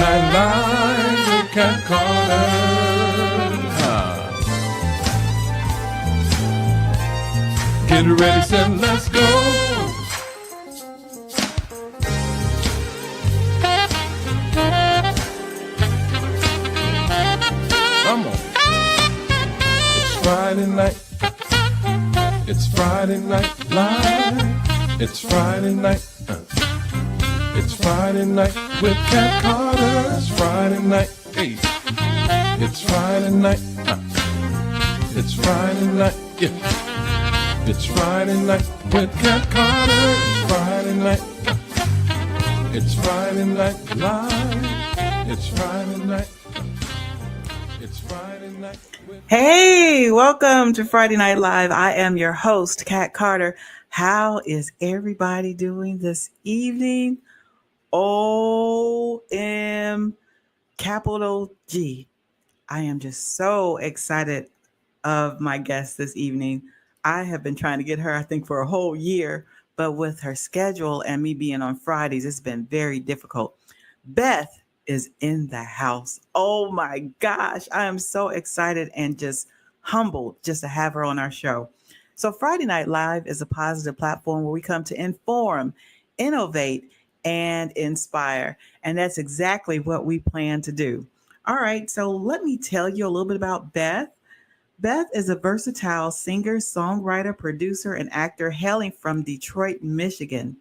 Night lies a cat corner. Get ready, set, let's go. Come on. It's Friday night. It's Friday night live. It's Friday night. It's Friday night with Cat Carter. It's Friday night. Hey. It's Friday night. It's Friday night. Yeah. It's Friday night with Cat Carter. It's Friday night. It's Friday night live. It's Friday night. It's Friday night. Hey, welcome to Friday Night Live. I am your host, Cat Carter. How is everybody doing this evening? OM capital G. I am just so excited of my guest this evening. I have been trying to get her, I think, for a whole year, but with her schedule and me being on Fridays, it's been very difficult. Beth is in the house. Oh my gosh, I am so excited and just humbled just to have her on our show. So Friday Night Live is a positive platform where we come to inform, innovate, and inspire. And that's exactly what we plan to do. All right, so let me tell you a little bit about Beth. Beth is a versatile singer, songwriter, producer, and actor hailing from Detroit, Michigan.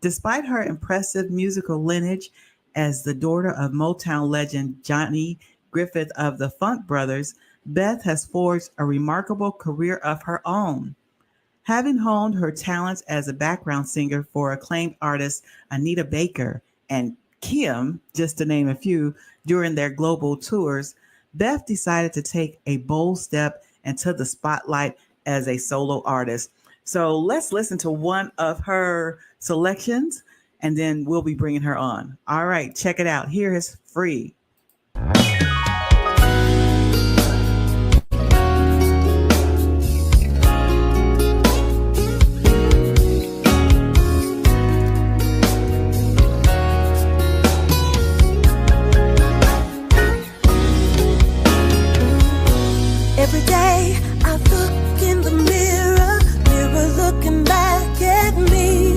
Despite her impressive musical lineage as the daughter of Motown legend Johnny Griffith of the Funk Brothers, Beth has forged a remarkable career of her own. Having honed her talents as a background singer for acclaimed artists Anita Baker and Kim, just to name a few, during their global tours, Beth decided to take a bold step into the spotlight as a solo artist. So let's listen to one of her selections, and then we'll be bringing her on. All right, check it out. Here is Free. Every day I look in the mirror looking back at me.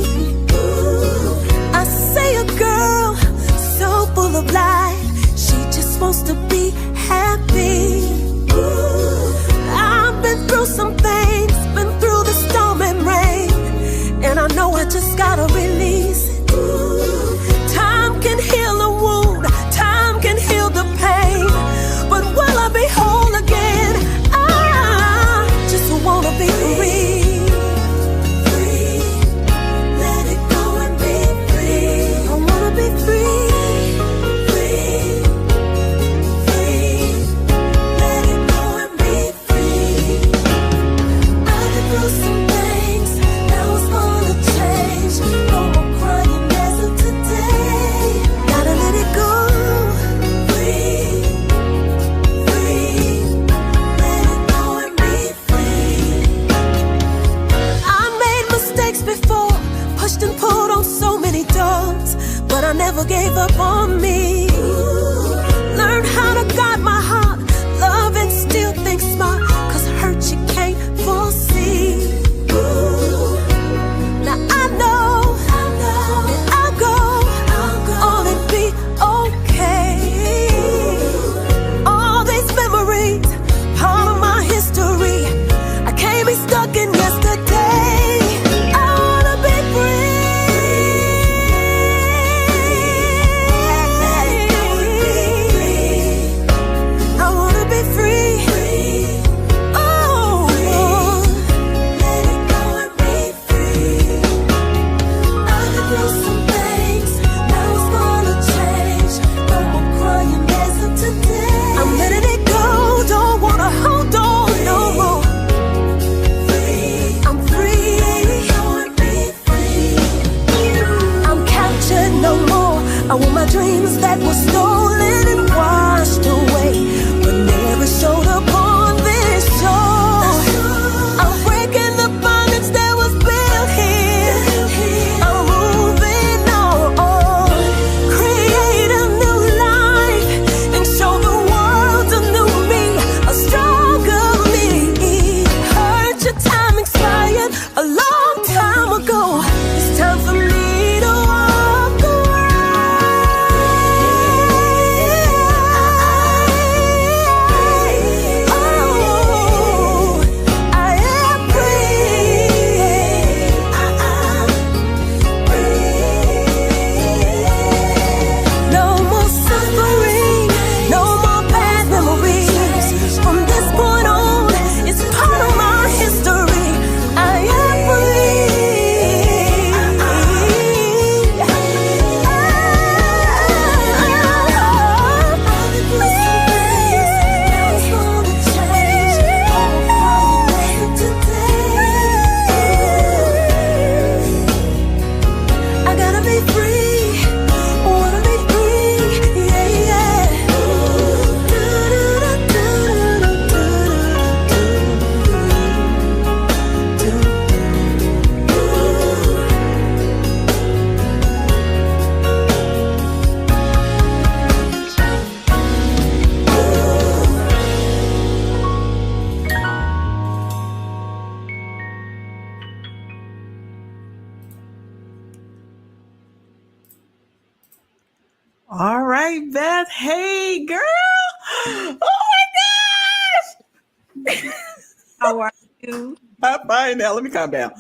Ooh, I say a girl so full of life, she just wants to be happy. Ooh, I've been through some things, been through the storm and rain, and I know I just gotta release it. Ooh, time can heal a wound, time can heal the pain, but will I be whole again? Just wanna be free, free. Let it go and be free. I wanna be free, free, free. Let it go and be free. I've been through some things, now it's gonna change. No more crying as of today. Gotta let it go. Free, free. Let it go and be free. I made mistakes before, pushed and pulled on so many doors, but I never gave up on me. Learned how to guard my heart, love and still think smart, cause hurt you can't foresee. Now I know that I'll go, all it'll be okay. All these memories, part of my history, I can't be stuck in yesterday. I wanna be free. I wanna be free. Oh, let it go and be free. I've been through some things, now it's gonna change. No more crying as of today. I'm letting it go, don't wanna hold on no more. I'm free, I'm captured no more. I want my dreams that were stolen and washed away, but never showed up on this shore. I'm breaking the bondage that was built here. I'm moving on, create a new life and show the world a new me, a stronger me. Heard your time expired a long time ago. It's time for me to walk away. All right, Beth. Hey, girl. Oh my gosh. How are you? I'm fine now. Let me calm down.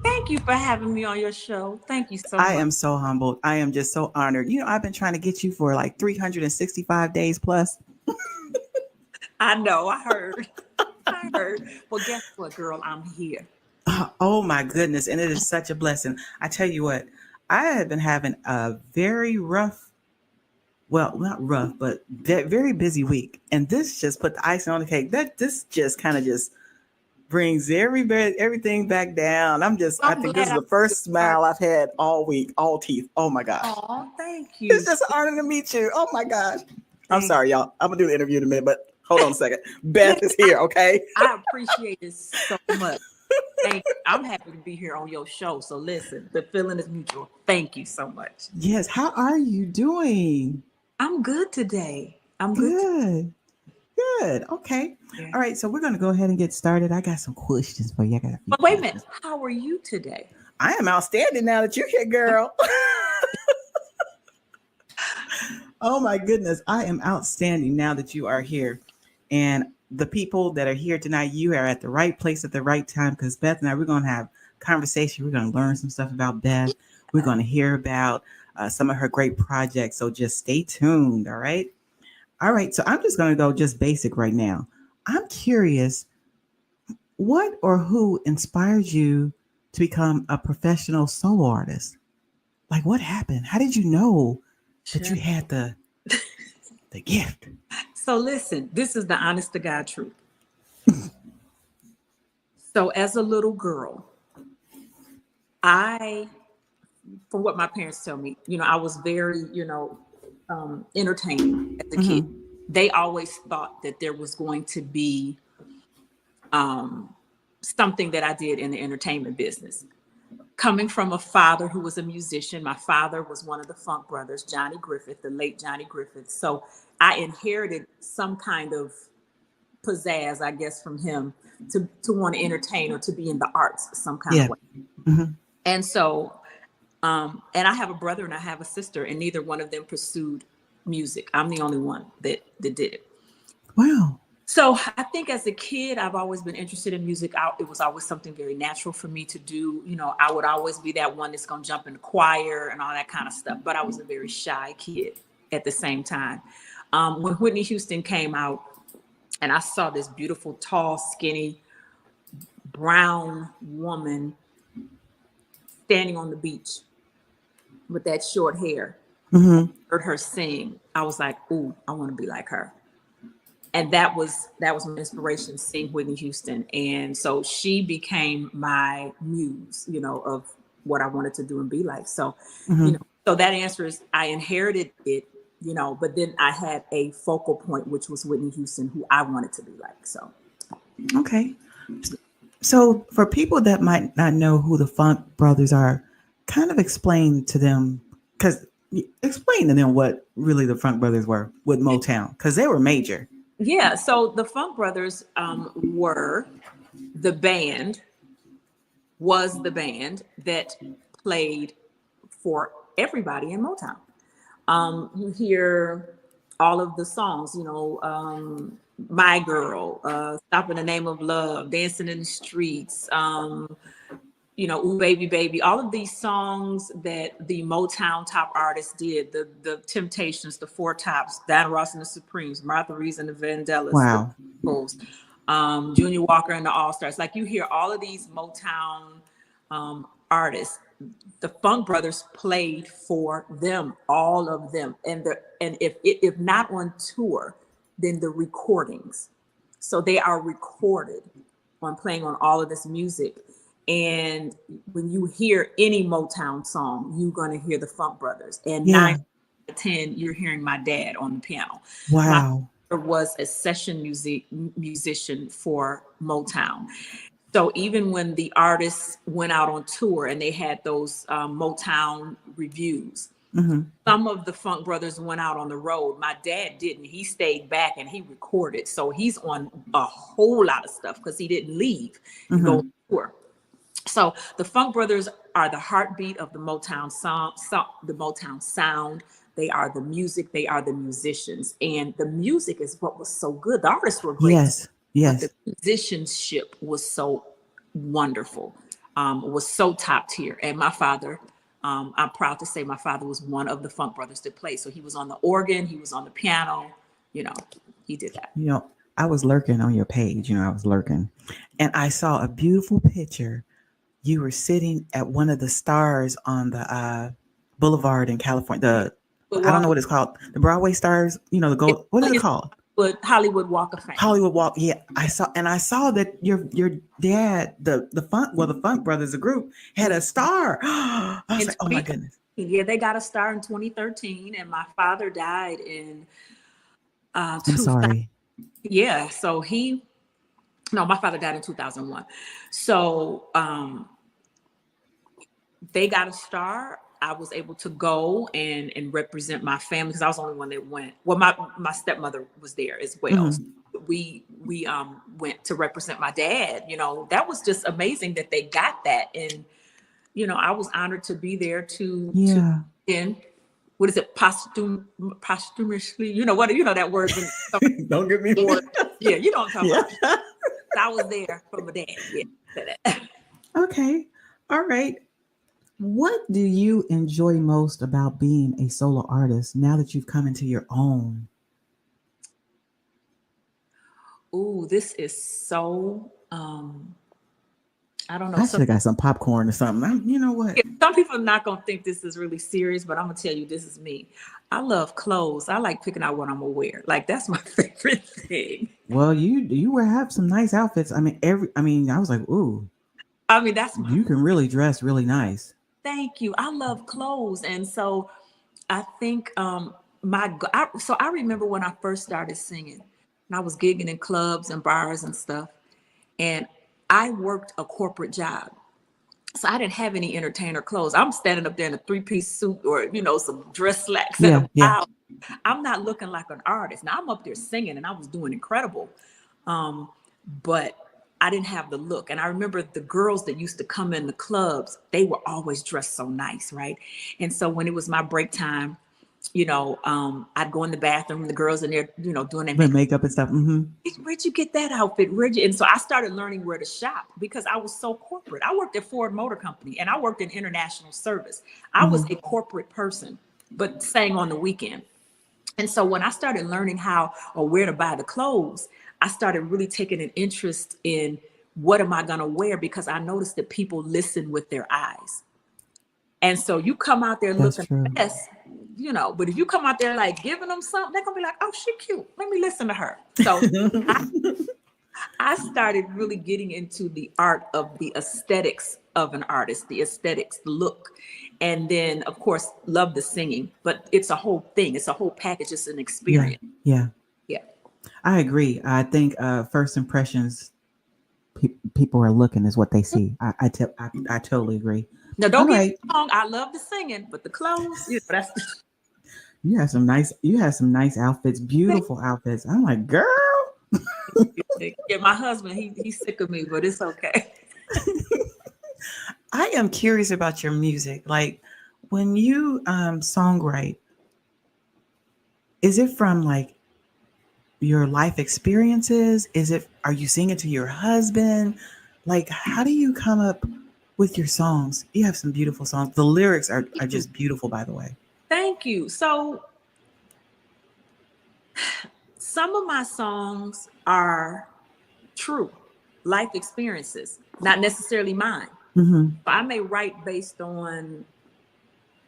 Thank you for having me on your show. Thank you so I much. am so humbled. I am just so honored. I've been trying to get you for like 365 days plus. I know, I heard. I heard. Well, guess what, girl? I'm here. Oh my goodness. And it is such a blessing. I tell you what, I have been having a very rough, well, not rough, but very busy week. And this just put the icing on the cake. This just kind of just brings everything back down. I I'm think this glad is I the was your first part. smile I've had all week, all teeth. Oh my gosh. Oh, thank It's you. just an honor to meet you. Oh my gosh. I'm Thank sorry, y'all. I'm gonna do the interview in a minute, but hold on a second. Beth you. is here, okay? I appreciate it so much. Thank you. I'm happy to be here on your show. So listen, the feeling is mutual. Thank you so much. Yes. How are you doing? I'm good today. I'm good. Good. Good. Okay. Today. All right. So we're gonna go ahead and get started. I got some questions for you. I got a few But wait a minute. questions. How are you today? I am outstanding now that you're here, girl. Oh my goodness. I am outstanding now that you are here. And the people that are here tonight, you are at the right place at the right time because Beth and I, we're going to have conversation. We're going to learn some stuff about Beth. We're going to hear about some of her great projects. So just stay tuned. All right. All right. So I'm just going to go just basic right now. I'm curious, what or who inspired you to become a professional solo artist? Like what happened? How did you know that you had the gift? So listen, this is the honest to God truth. So as a little girl, from what my parents tell me, I was very, entertaining as a kid. Mhm. They always thought that there was going to be something that I did in the entertainment business. Coming from a father who was a musician, my father was one of the Funk Brothers, Johnny Griffith, the late Johnny Griffith. So I inherited some kind of pizzazz, I guess, from him to want to entertain or to be in the arts some kind Yeah. of way. Mhm. And so, and I have a brother and I have a sister, and neither one of them pursued music. I'm the only one that did it. Wow. So I think as a kid, I've always been interested in music. It was always something very natural for me to do. I would always be that one that's going to jump in the choir and all that kind of stuff. But I was a very shy kid at the same time. When Whitney Houston came out and I saw this beautiful, tall, skinny, brown woman standing on the beach with that short hair, Mhm. heard her sing, I was like, ooh, I want to be like her. And that was my inspiration, seeing Whitney Houston. And so she became my muse, of what I wanted to do and be like. So, Mhm. so that answer is I inherited it, but then I had a focal point, which was Whitney Houston, who I wanted to be like. So, Okay. So for people that might not know who the Funk Brothers are, kind of explain to them, explain to them what really the Funk Brothers were with Motown, because they were major. yeah. So the Funk Brothers were the band, was the band that played for everybody in Motown. You hear all of the songs, My Girl, Stop in the Name of Love, Dancing in the Streets, Ooh Baby Baby, all of these songs that the Motown top artists did, the Temptations, the Four Tops, Diana Ross and the Supremes, Martha Reeves and the Vandellas, Wow. the Beatles, Junior Walker and the All-Stars. Like you hear all of these Motown artists. The Funk Brothers played for them, all of them, and if not on tour, then the recordings. So they are recorded on playing on all of this music. And when you hear any Motown song, you're going to hear the Funk Brothers. And Yeah. 9 out of 10, you're hearing my dad on the piano. Wow. My father was a session musician for Motown. So even when the artists went out on tour and they had those Motown reviews, Mhm. some of the Funk Brothers went out on the road. My dad didn't. He stayed back and he recorded. So he's on a whole lot of stuff because he didn't leave and go on tour. So the Funk Brothers are the heartbeat of the Motown song, the Motown sound, They are the music. They are the musicians. And the music is what was so good. The artists were great. Yes. But Yes. the musicianship was so wonderful, was so top tier. And my father, I'm proud to say my father was one of the Funk Brothers that played. So he was on the organ, he was on the piano, you know, he did that. You know, I was lurking on your page, I was lurking, and I saw a beautiful picture. You were sitting at one of the stars on the boulevard in California. I don't know what it's called. The Broadway stars, the gold. What is it called? Hollywood Walk of Fame. Hollywood Walk. Yeah, I saw that your dad, the Funk Brothers, the group, had a star. I was like, oh my goodness. Yeah, they got a star in 2013, and my father died in. I'm sorry. Yeah, so my father died in 2001. So they got a star. I was able to go and represent my family because I was the only one that went. Well, my stepmother was there as well. Mm-hmm. So we went to represent my dad. That was just amazing that they got that, and I was honored to be there to what is it, posthumously? That word. Don't get me wrong. Yeah, you know what I'm talking about. I was there for my dad. Yeah. Okay. All right. What do you enjoy most about being a solo artist now that you've come into your own? Ooh, this is so, I don't know. I should have got some popcorn or something. You know what? Some people are not going to think this is really serious, but I'm going to tell you, this is me. I love clothes. I like picking out what I'm going to wear. Like, that's my favorite thing. Well, you have some nice outfits. I was like, ooh. You can really dress really nice. Thank you. I love clothes. And so I think I remember when I first started singing, and I was gigging in clubs and bars and stuff, and I worked a corporate job. So I didn't have any entertainer clothes. I'm standing up there in a 3-piece suit or, some dress slacks. Yeah. I'm not looking like an artist. Now I'm up there singing and I was doing incredible. But I didn't have the look. And I remember the girls that used to come in the clubs, they were always dressed so nice, right? And so when it was my break time, I'd go in the bathroom, the girls in there, doing their makeup and stuff. Mm-hmm. Where'd you get that outfit? And so I started learning where to shop because I was so corporate. I worked at Ford Motor Company and I worked in international service. I was a corporate person, but sang on the weekend. And so when I started learning how or where to buy the clothes, I started really taking an interest in what am I going to wear, because I noticed that people listen with their eyes. And so you come out there looking the best, but if you come out there like giving them something, they're going to be like, oh, she cute. Let me listen to her. So I started really getting into the art of the aesthetics of an artist, the aesthetics, the look. And then, of course, love the singing. But it's a whole thing. It's a whole package. It's an experience. Yeah. Yeah. I agree. I think first impressions, people are looking is what they see. I totally agree. Now, don't get me wrong. I love the singing, but the clothes, that's. You have some nice outfits, beautiful outfits. I'm like, girl. Yeah, my husband, he's sick of me, but it's okay. I am curious about your music. Like, when you songwrite, is it from like your life experiences? Are you singing to your husband? Like, how do you come up with your songs? You have some beautiful songs. The lyrics are just beautiful, by the way. Thank you. So some of my songs are true life experiences, not necessarily mine. Mm-hmm. I may write based on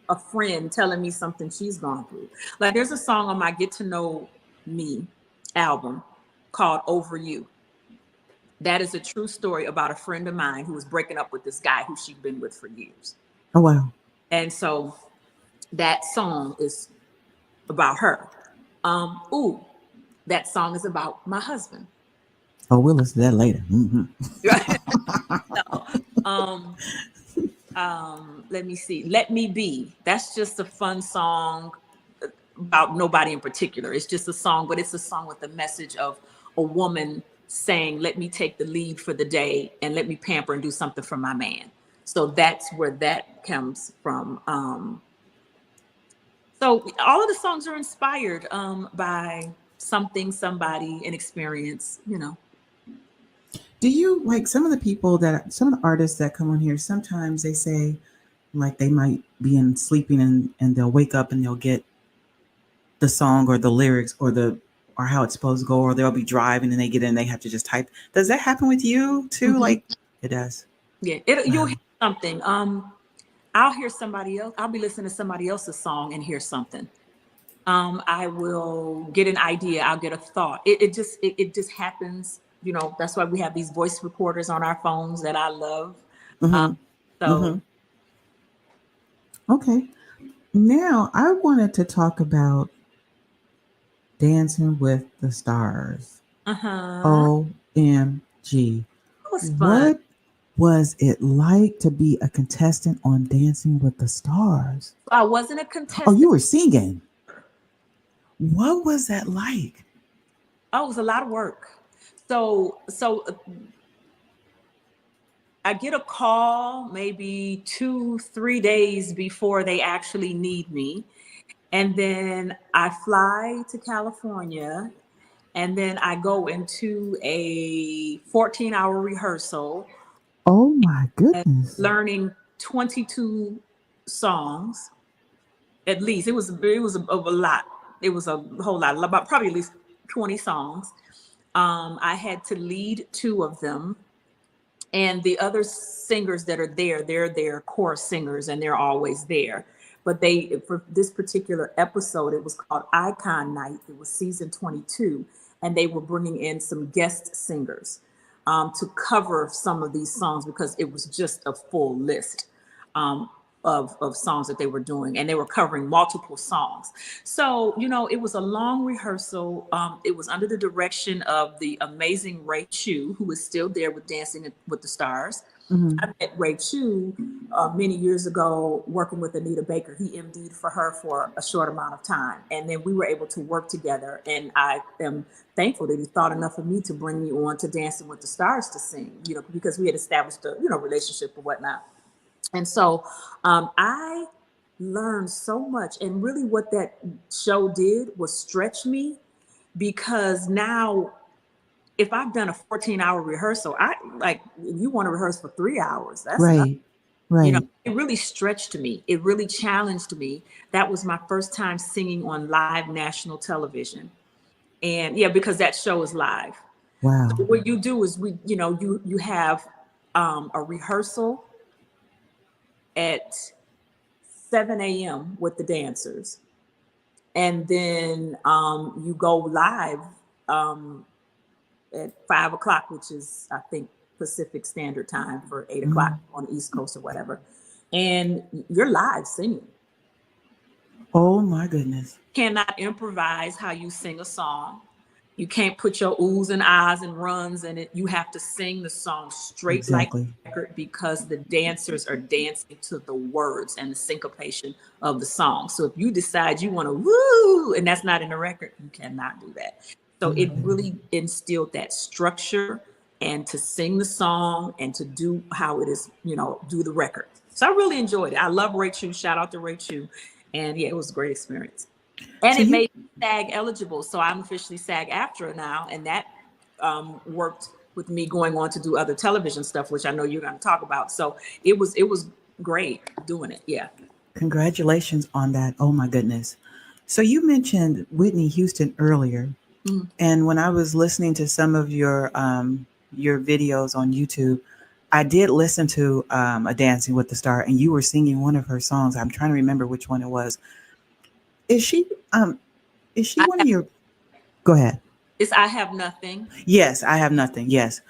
a friend telling me something she's gone through. Like, there's a song on my Get to Know Me album called Over You. That is a true story about a friend of mine who was breaking up with this guy who she'd been with for years. Oh, wow. And so that song is about her. That song is about my husband. Oh, we'll listen to that later. Mm-hmm. Let me see. Let Me Be. That's just a fun song about nobody in particular. It's just a song, but it's a song with the message of a woman saying, let me take the lead for the day and let me pamper and do something for my man. So that's where that comes from. So So all of the songs are inspired by something, somebody, an experience, you know. Do you like some of the artists that come on here? Sometimes they say like they might be in sleeping and they'll wake up and they'll get the song or the lyrics or how it's supposed to go, or they'll be driving and they get in, they have to just type. Does that happen with you too? Mhm. Like it does. Yeah, you'll hear something. I'll hear somebody else. I'll be listening to somebody else's song and hear something. I will get an idea. I'll get a thought. It just happens. You know, that's why we have these voice recorders on our phones that I love. Mm-hmm. So Okay. Now I wanted to talk about Dancing with the Stars. OMG. It was fun. What was it like to be a contestant on Dancing with the Stars? I wasn't a contestant. Oh, you were singing. What was that like? Oh, it was a lot of work. So I get a call maybe 2-3 days before they actually need me. And then I fly to California, and then I go into a 14-hour rehearsal. Oh my goodness. Learning 22 songs, at least. It was a lot. It was a whole lot, about probably at least 20 songs. I had to lead 2 of them. And the other singers that are there, they're their chorus singers, and they're always there. But for this particular episode, it was called Icon Night. It was season 22, and they were bringing in some guest singers to cover some of these songs, because it was just a full list of songs that they were doing, and they were covering multiple songs. So, you know, it was a long rehearsal. It was under the direction of the amazing Ray Chu, who is still there with Dancing with the Stars. Mm-hmm. I met Ray Chu many years ago working with Anita Baker. He MD'd for her for a short amount of time. And then we were able to work together. And I am thankful that he thought enough of me to bring me on to Dancing with the Stars to sing, you know, because we had established a, you know, relationship and whatnot. And so I learned so much. And really what that show did was stretch me, because now if I've done a 14-hour rehearsal, you want to rehearse for 3 hours. That's right. enough. Right. You know, it really stretched me. It really challenged me. That was my first time singing on live national television. And yeah, because that show is live. Wow. So what you do is you have a rehearsal at 7 a.m. with the dancers. And then you go live at 5 o'clock, which is, I think, Pacific Standard Time, for 8 o'clock on the East Coast or whatever. And you're live singing. Oh my goodness. Cannot improvise how you sing a song. You can't put your oohs and ahs and runs in it. You have to sing the song straight Exactly. like a record, because the dancers are dancing to the words and the syncopation of the song. So if you decide you want to woo, and that's not in the record, you cannot do that. So it really instilled that structure, and to sing the song and to do how it is, do the record. So I really enjoyed it. I love Ray Chu. Shout out to Ray Chu. And yeah, it was a great experience. And it made me SAG eligible. So I'm officially SAG-AFTRA now. And that worked with me going on to do other television stuff, which I know you're going to talk about. So it was great doing it. Yeah. Congratulations on that. Oh my goodness. So you mentioned Whitney Houston earlier. Mm-hmm. And when I was listening to some of your videos on YouTube, I did listen to a Dancing with the Star, and you were singing one of her songs. I'm trying to remember which one it was. Is she one of your? Go ahead. It's I Have Nothing. Yes, I Have Nothing. Yes.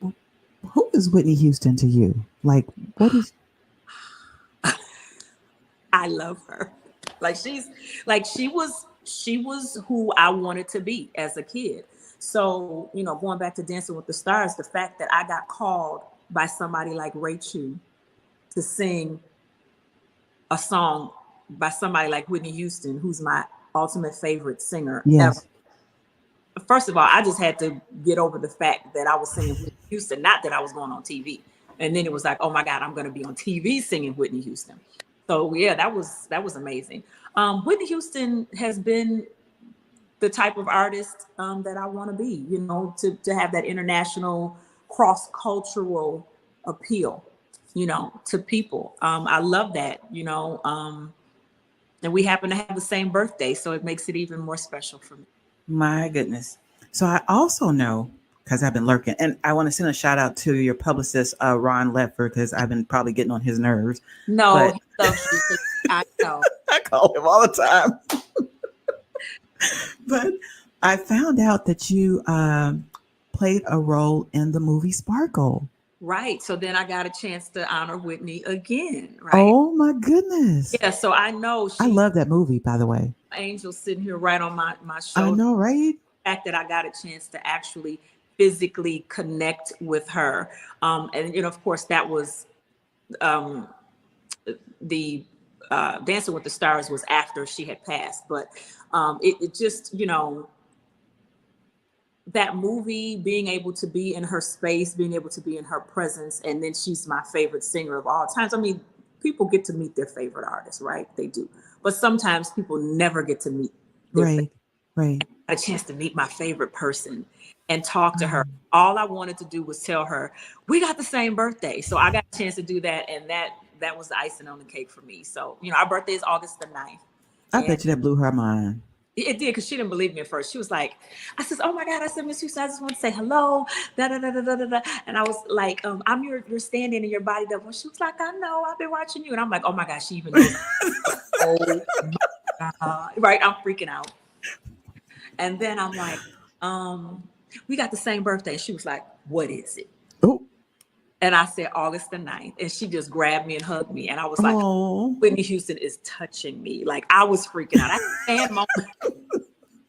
Who is Whitney Houston to you? Like, what is? I love her. She was who I wanted to be as a kid. So, going back to Dancing with the Stars, the fact that I got called by somebody like Ray Chu to sing a song by somebody like Whitney Houston, who's my ultimate favorite singer ever. First of all, I just had to get over the fact that I was singing Whitney Houston, not that I was going on TV. And then it was like, oh my God, I'm going to be on TV singing Whitney Houston. So yeah, that was amazing. Whitney Houston has been the type of artist that I want to be, to have that international cross-cultural appeal, to people. I love that, and we happen to have the same birthday, so it makes it even more special for me. My goodness. So I also know, because I've been lurking, and I want to send a shout out to your publicist, Ron Ledford, because I've been probably getting on his nerves. No, But he loves you. So I know. I call him all the time. But I found out that you played a role in the movie Sparkle. Right. So then I got a chance to honor Whitney again. Right. Oh my goodness. Yeah. So I know I love that movie, by the way. angel sitting here right on my I shoulder. know, right? The fact that I got a chance to actually physically connect with her. And of course that was the Dancing with the Stars was after she had passed, but it just, that movie, being able to be in her space, being able to be in her presence, and then she's my favorite singer of all times. I mean, people get to meet their favorite artists, right? They do. But sometimes people never get to meet their Right. Right. I had a chance to meet my favorite person and talk to her. All I wanted to do was tell her, we got the same birthday. So I got a chance to do that. And that was the icing on the cake for me. So, our birthday is August the 9th. I bet you that blew her mind. It did, because she didn't believe me at first. She was like, I said, oh my God, I said, Miss Houston, I just want to say hello. Da, da, da, da, da, da. And I was like, I'm your stand-in and your body double. She was like, I know, I've been watching you. And I'm like, oh my God, she even knows. Oh my God. Right, I'm freaking out. And then I'm like, we got the same birthday. She was like, what is it? Oh. And I said, August the 9th. And she just grabbed me and hugged me. And I was like, Oh. Whitney Houston is touching me. Like, I was freaking out. I had a fan moment.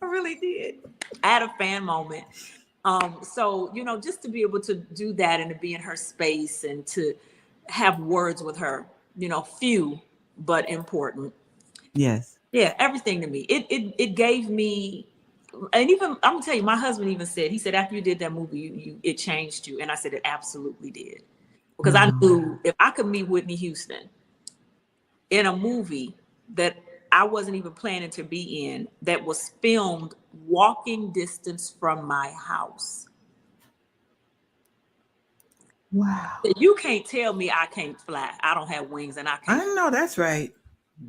I really did. I had a fan moment. So, just to be able to do that and to be in her space and to have words with her, few, but important. Yes. Yeah, everything to me. It gave me, and even I'm gonna tell you, my husband even said, he said, after you did that movie, it changed you. And I said, it absolutely did. Because I knew if I could meet Whitney Houston in a movie that I wasn't even planning to be in, that was filmed walking distance from my house. Wow. You can't tell me I can't fly. I don't have wings and I can't. I know that's right.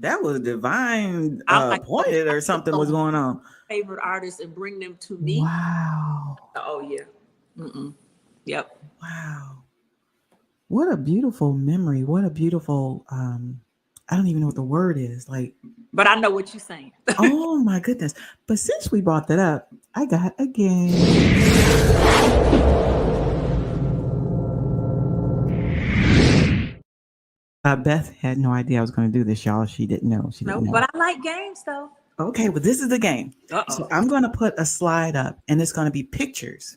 That was divine I'm like, appointed or something was going on. Favorite artists and bring them to me. Wow. Oh yeah. Yep. Wow. What a beautiful memory. What a beautiful I don't even know what the word is. Like, but I know what you're saying. oh my goodness. But since we brought that up, I got a game. Beth had no idea I was going to do this, y'all. She didn't know. No, but I like games though. Okay, well, this is the game. So I'm going to put a slide up, and it's going to be pictures.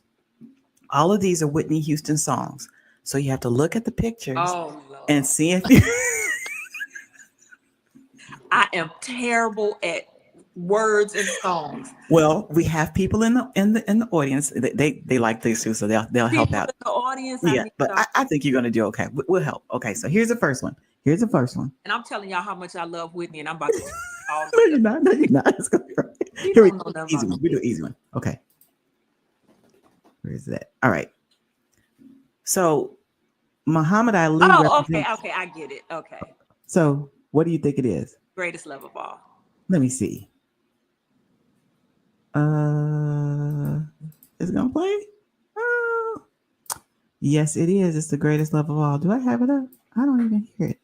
All of these are Whitney Houston songs. So you have to look at the pictures and see if you... I am terrible at words and songs. Well, we have people in the audience. They like this too, so they'll help out. In the audience, Yeah, but I think you're gonna do okay. We'll help. Okay, so here's the first one. And I'm telling y'all how much I love Whitney, and I'm about to. No, you're not. It's gonna be right. Here we go. Easy one. We do an easy one. Okay. Where is that? All right. So, Muhammad Ali. Oh, okay, I get it. Okay. So, what do you think it is? Greatest love of all. Let me see. Is it gonna play? Yes, it is. It's the greatest love of all. Do I have it up? I don't even hear it.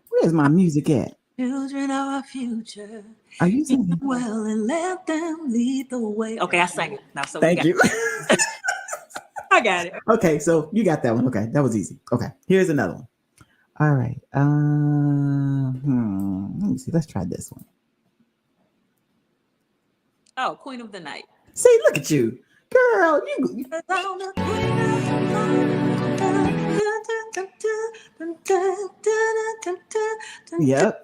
Where's my music at? Children of our future. Are you singing? Well, and let them lead the way. Okay, I sang it now. So thank you. I got it. Okay, so you got that one. Okay, that was easy. Okay, here's another one. All right. Let me see. Let's try this one. Oh, Queen of the Night. See, look at you, girl. You. Yep.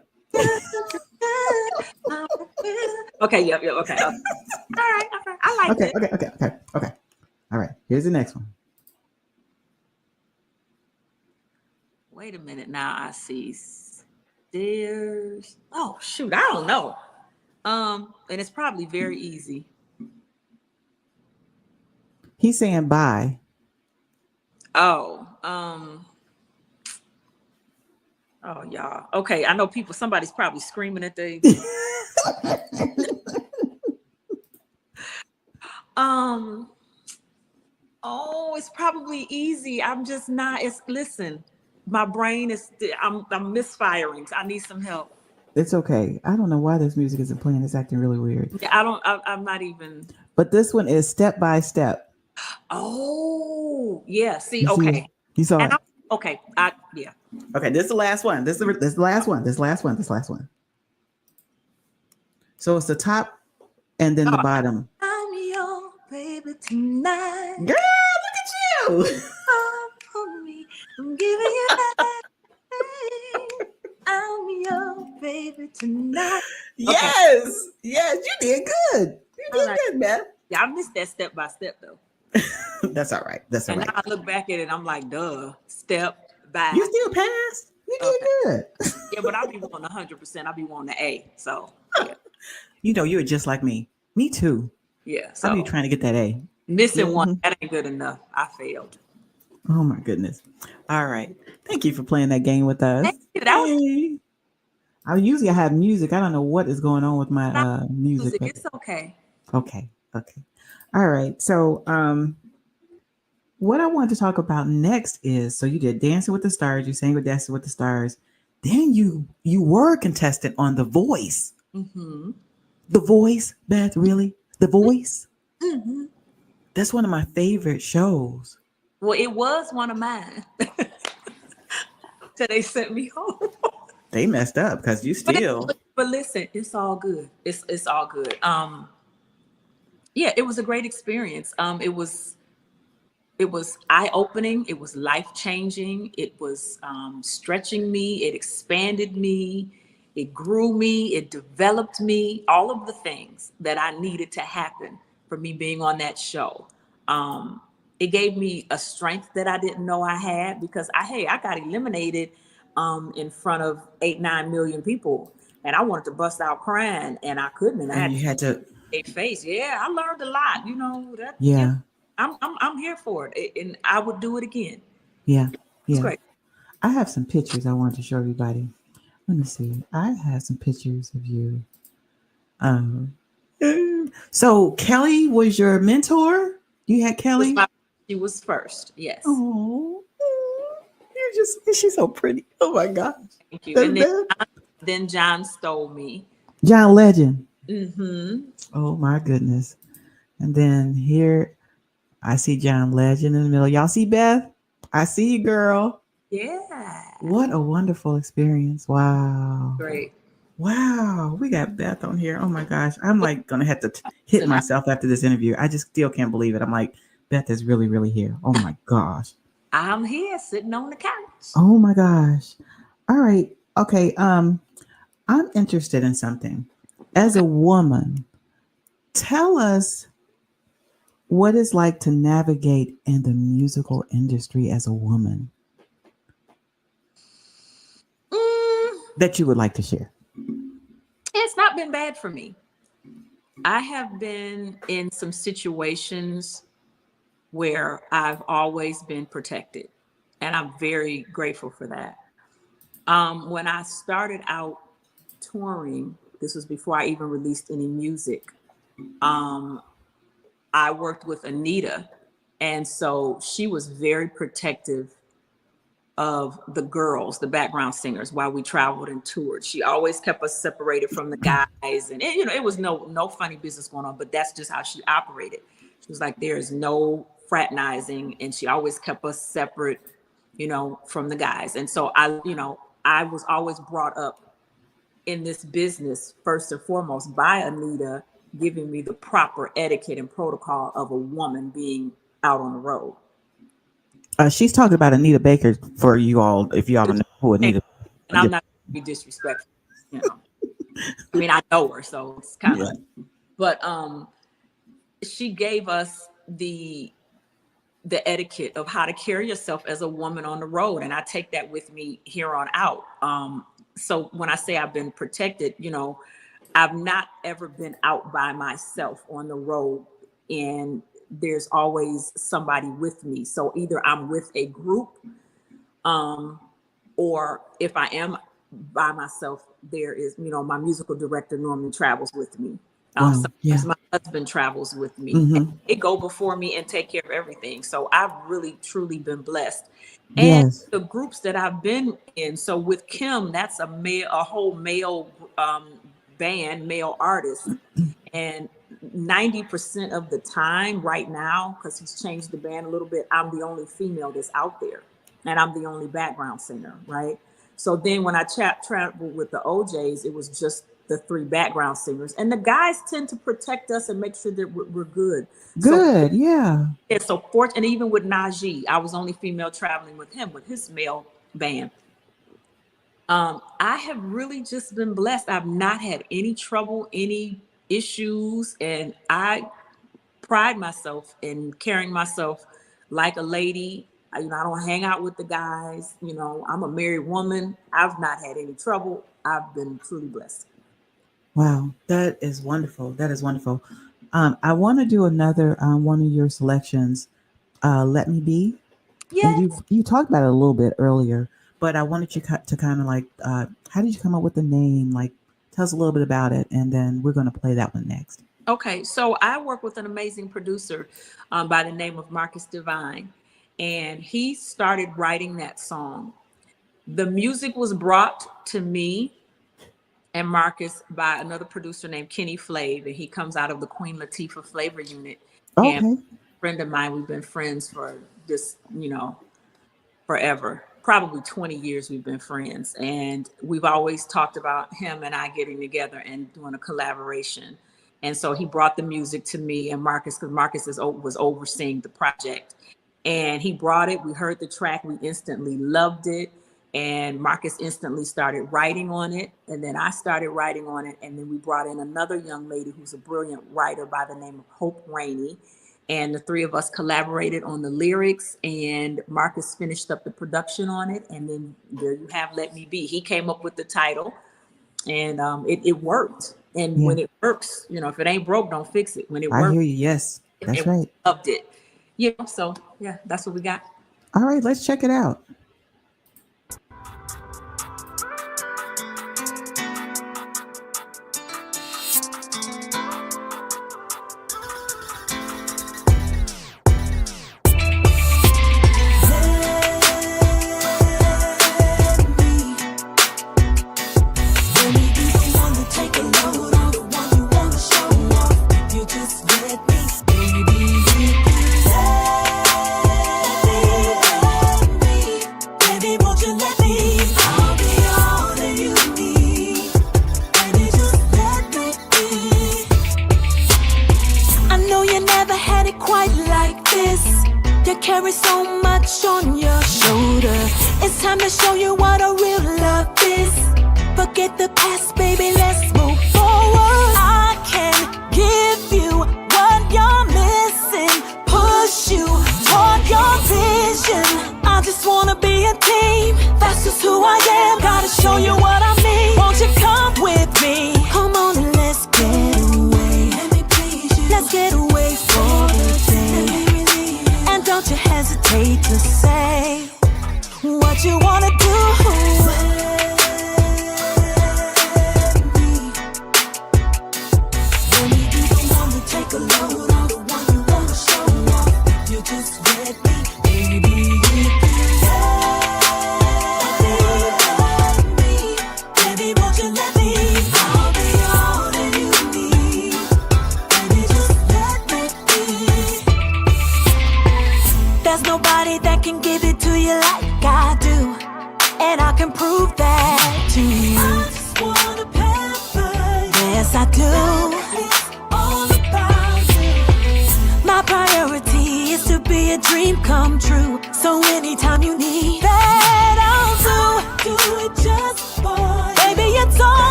Okay. Yep. Okay. All right. I like it. Okay. All right. Here's the next one. Wait a minute. Now I see There's, oh shoot, I don't know. And it's probably very easy. He's saying bye. Oh, oh y'all. Okay, I know somebody's probably screaming at the oh, it's probably easy. I'm just not, listen, my brain is, I'm misfiring. I need some help. It's okay. I don't know why this music isn't playing. It's acting really weird. Yeah, I'm not even. But this one is Step by Step. Oh, yeah. See, You see okay. it? You saw it. Okay. Yeah. Okay, this is the last one. This is the last one. This last one. So it's the top and then the bottom. I'm your baby tonight. Girl, look at you. For me, I'm giving you that. I'm your baby tonight. Yes. Yes, you did good. You did good, man. Yeah, I missed that step by step though. That's all right. That's all right. And now I look back at it, I'm like, duh, step by. You still passed. You did good. Yeah, but I'll be wanting 100%. I'll be wanting the A. So, yeah. You know, you're just like me. Me too. Yeah. So I'll be trying to get that A. Missing one, that ain't good enough. I failed. Oh my goodness. All right. Thank you for playing that game with us. Thank you. That was I usually have music. I don't know what is going on with my music. But... It's okay. Okay. All right. So what I want to talk about next is, so you did Dancing with the Stars, you sang with Dancing with the Stars. Then you were a contestant on The Voice. Mm-hmm. The Voice, Beth, really? The Voice? Mm-hmm. That's one of my favorite shows. Well, it was one of mine. Till they sent me home. They messed up because you still. But listen, it's all good. It's all good. Yeah, it was a great experience. It was eye-opening. It was life-changing. It was stretching me. It expanded me. It grew me. It developed me. All of the things that I needed to happen for me being on that show. It gave me a strength that I didn't know I had because I got eliminated in front of 8-9 million people, and I wanted to bust out crying, and I couldn't. And I had to face. Yeah, I learned a lot. You know that. Yeah. I'm here for it, and I would do it again. Yeah. It's great. I have some pictures I want to show everybody. Let me see. I have some pictures of you. So Kelly was your mentor? You had Kelly? She was first, yes. Oh, she's so pretty. Oh my gosh. Thank you. And then John stole me. John Legend. Mm-hmm. Oh my goodness. And then here I see John Legend in the middle. Y'all see Beth? I see you, girl. Yeah. What a wonderful experience. Wow. Great. Wow. We got Beth on here. Oh my gosh. I'm like going to have to hit myself after this interview. I just still can't believe it. I'm like, Beth is really, really here. Oh my gosh. I'm here sitting on the couch. Oh my gosh. All right. Okay. I'm interested in something. As a woman, tell us what it's like to navigate in the musical industry as a woman that you would like to share. It's not been bad for me. I have been in some situations where I've always been protected, and I'm very grateful for that. When I started out touring, this was before I even released any music. I worked with Anita, and so she was very protective of the girls, the background singers, while we traveled and toured. She always kept us separated from the guys, and it was no funny business going on, but that's just how she operated. She was like, there's no fraternizing, and she always kept us separate, from the guys. And so I was always brought up in this business first and foremost by Anita, giving me the proper etiquette and protocol of a woman being out on the road. She's talking about Anita Baker for you all, if you all know who Anita. And I'm not going to be disrespectful. I mean, I know her, so it's kind of. But she gave us the etiquette of how to carry yourself as a woman on the road, and I take that with me here on out. so when I say I've been protected, I've not ever been out by myself on the road, and there's always somebody with me. So either I'm with a group, or if I am by myself, there is, my musical director normally travels with me. Sometimes my husband travels with me. And they go before me and take care of everything. So I've really, truly been blessed. And the groups that I've been in. So with Kim, that's a whole male band, male artist. And 90% of the time right now, because he's changed the band a little bit, I'm the only female that's out there. And I'm the only background singer, right? So then when I traveled with the OJs, it was just the 3 background singers. And the guys tend to protect us and make sure that we're good. Good, yeah. And so and even with Najee, I was only female traveling with him, with his male band. I have really just been blessed. I've not had any trouble, any issues, and I pride myself in carrying myself like a lady. I don't hang out with the guys. I'm a married woman. I've not had any trouble. I've been truly blessed. Wow, that is wonderful. That is wonderful. I want to do another one of your selections, Let Me Be. Yeah. And you talked about it a little bit earlier, but I wanted you to kind of like, how did you come up with the name? Like, tell us a little bit about it, and then we're going to play that one next. Okay, so I work with an amazing producer by the name of Marcus Divine, and he started writing that song. The music was brought to me and Marcus by another producer named Kenny Flav, and he comes out of the Queen Latifah Flavor Unit. Okay. And a friend of mine, we've been friends for just, forever. Probably 20 years we've been friends, and we've always talked about him and I getting together and doing a collaboration. And so he brought the music to me and Marcus, because Marcus was overseeing the project. And he brought it, we heard the track, we instantly loved it. And Marcus instantly started writing on it. And then I started writing on it. And then we brought in another young lady who's a brilliant writer by the name of Hope Rainey. And the 3 of us collaborated on the lyrics, and Marcus finished up the production on it. And then there you have Let Me Be. He came up with the title, and it worked. And when it works, if it ain't broke, don't fix it. When it works, I hear you. Yes, that's right. Loved it. So yeah, that's what we got. All right, let's check it out.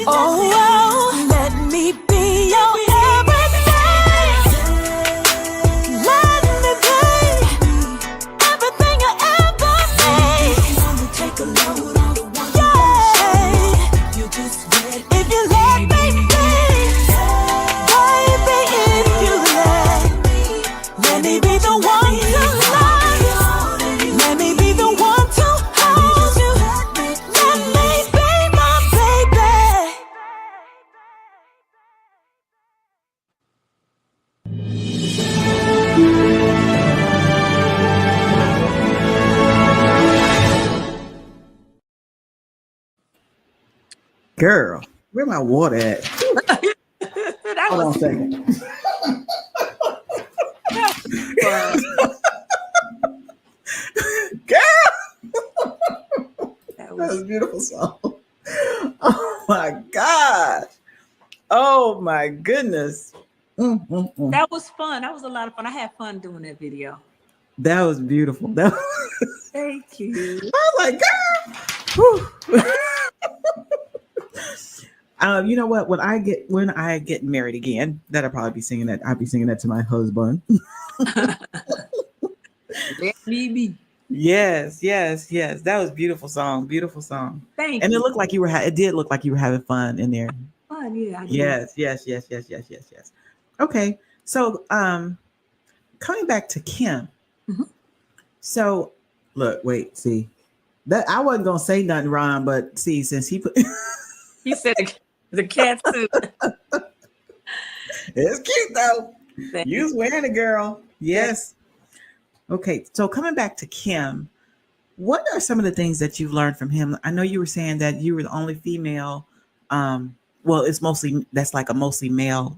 Oh, let me be your everything. Let me be everything you ever need. Take a load on the one. Yeah. You just if you let me be, baby, if you let me be the one to love you. Let me be the one to hold you. Let me be my baby. Girl, where my water at? That Hold on a was second. fun. Girl, That that was was a beautiful song. Oh my gosh. Oh my goodness. that was fun. That was a lot of fun. I had fun doing that video. That was beautiful. That Thank you. I was like, girl. Whew. You know what? When I get married again, that'll probably be singing that. I'll be singing that to my husband. Let me be. Yes. That was beautiful song. Beautiful song. Thank And you. it looked like you were. It did look like you were having fun in there. Fun, yeah. I did. Yes. Okay. So, coming back to Kim. Mhm. So, look, wait, see that I wasn't gonna say nothing, Ron, but see, since he put. He said the cat suit. It's cute though. Thank You was wearing it, girl. Yes. Okay. So coming back to Kim, what are some of the things that you've learned from him? I know you were saying that you were the only female. Well, it's mostly that's like a mostly male.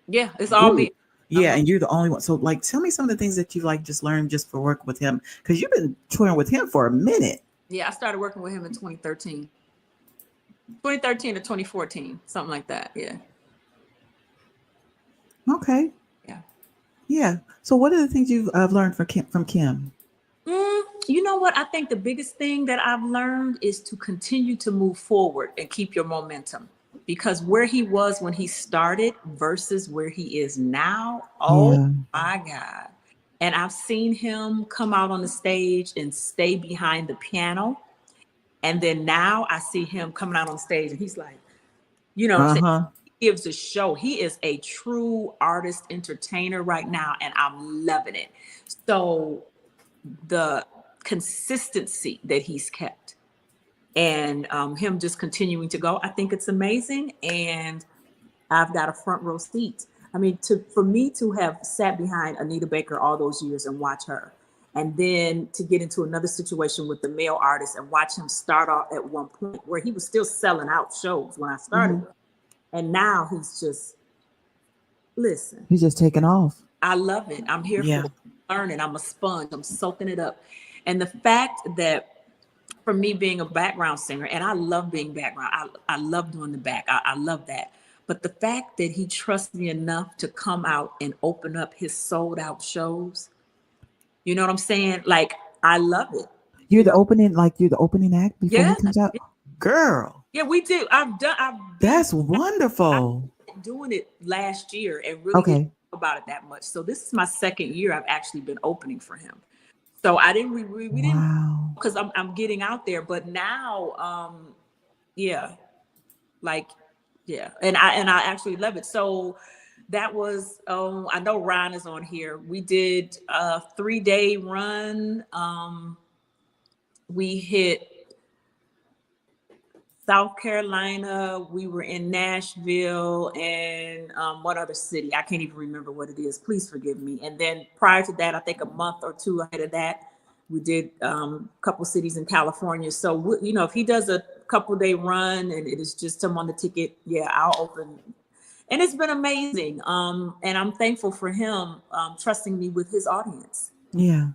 Yeah, it's all me. Yeah, and you're the only one. So, like, tell me some of the things that you like just learned just for work with him, because you've been touring with him for a minute. Yeah, I started working with him in 2013. 2013 to 2014, something like that. Yeah. Okay. Yeah. Yeah. So, what are the things you've learned from Kim? You know what? I think the biggest thing that I've learned is to continue to move forward and keep your momentum. Because where he was when he started versus where he is now, oh Yeah. my God. And I've seen him come out on the stage and stay behind the piano. And then now I see him coming out on stage and he's like, you know what I'm saying? He gives a show. He is a true artist entertainer right now, and I'm loving it. So the consistency that he's kept and him just continuing to go, I think it's amazing. And I've got a front row seat. I mean, for me to have sat behind Anita Baker all those years and watch her, and then to get into another situation with the male artist and watch him start off at one point where he was still selling out shows when I started. And now he's just, listen. He's just taking off. I love it. I'm here for learning. I'm a sponge. I'm soaking it up. And the fact that for me being a background singer, and I love being background, I love doing the back. I love that. But the fact that he trusts me enough to come out and open up his sold out shows, you know what I'm saying? Like, I love it. You're the opening act before he comes out? Girl. Yeah, we do. That's wonderful. I've been doing it last year and really didn't know about it that much. So this is my second year I've actually been opening for him. So I didn't, we didn't, because I'm getting out there, but now, and I actually love it. So that was, I know Ryan is on here. We did a 3-day run. We hit South Carolina, we were in Nashville, and one other city. I can't even remember what it is. Please forgive me. And then prior to that, I think a month or two ahead of that, we did a couple cities in California. So, if he does a couple-day run and it is just him on the ticket, I'll open. And it's been amazing. And I'm thankful for him trusting me with his audience. Yeah,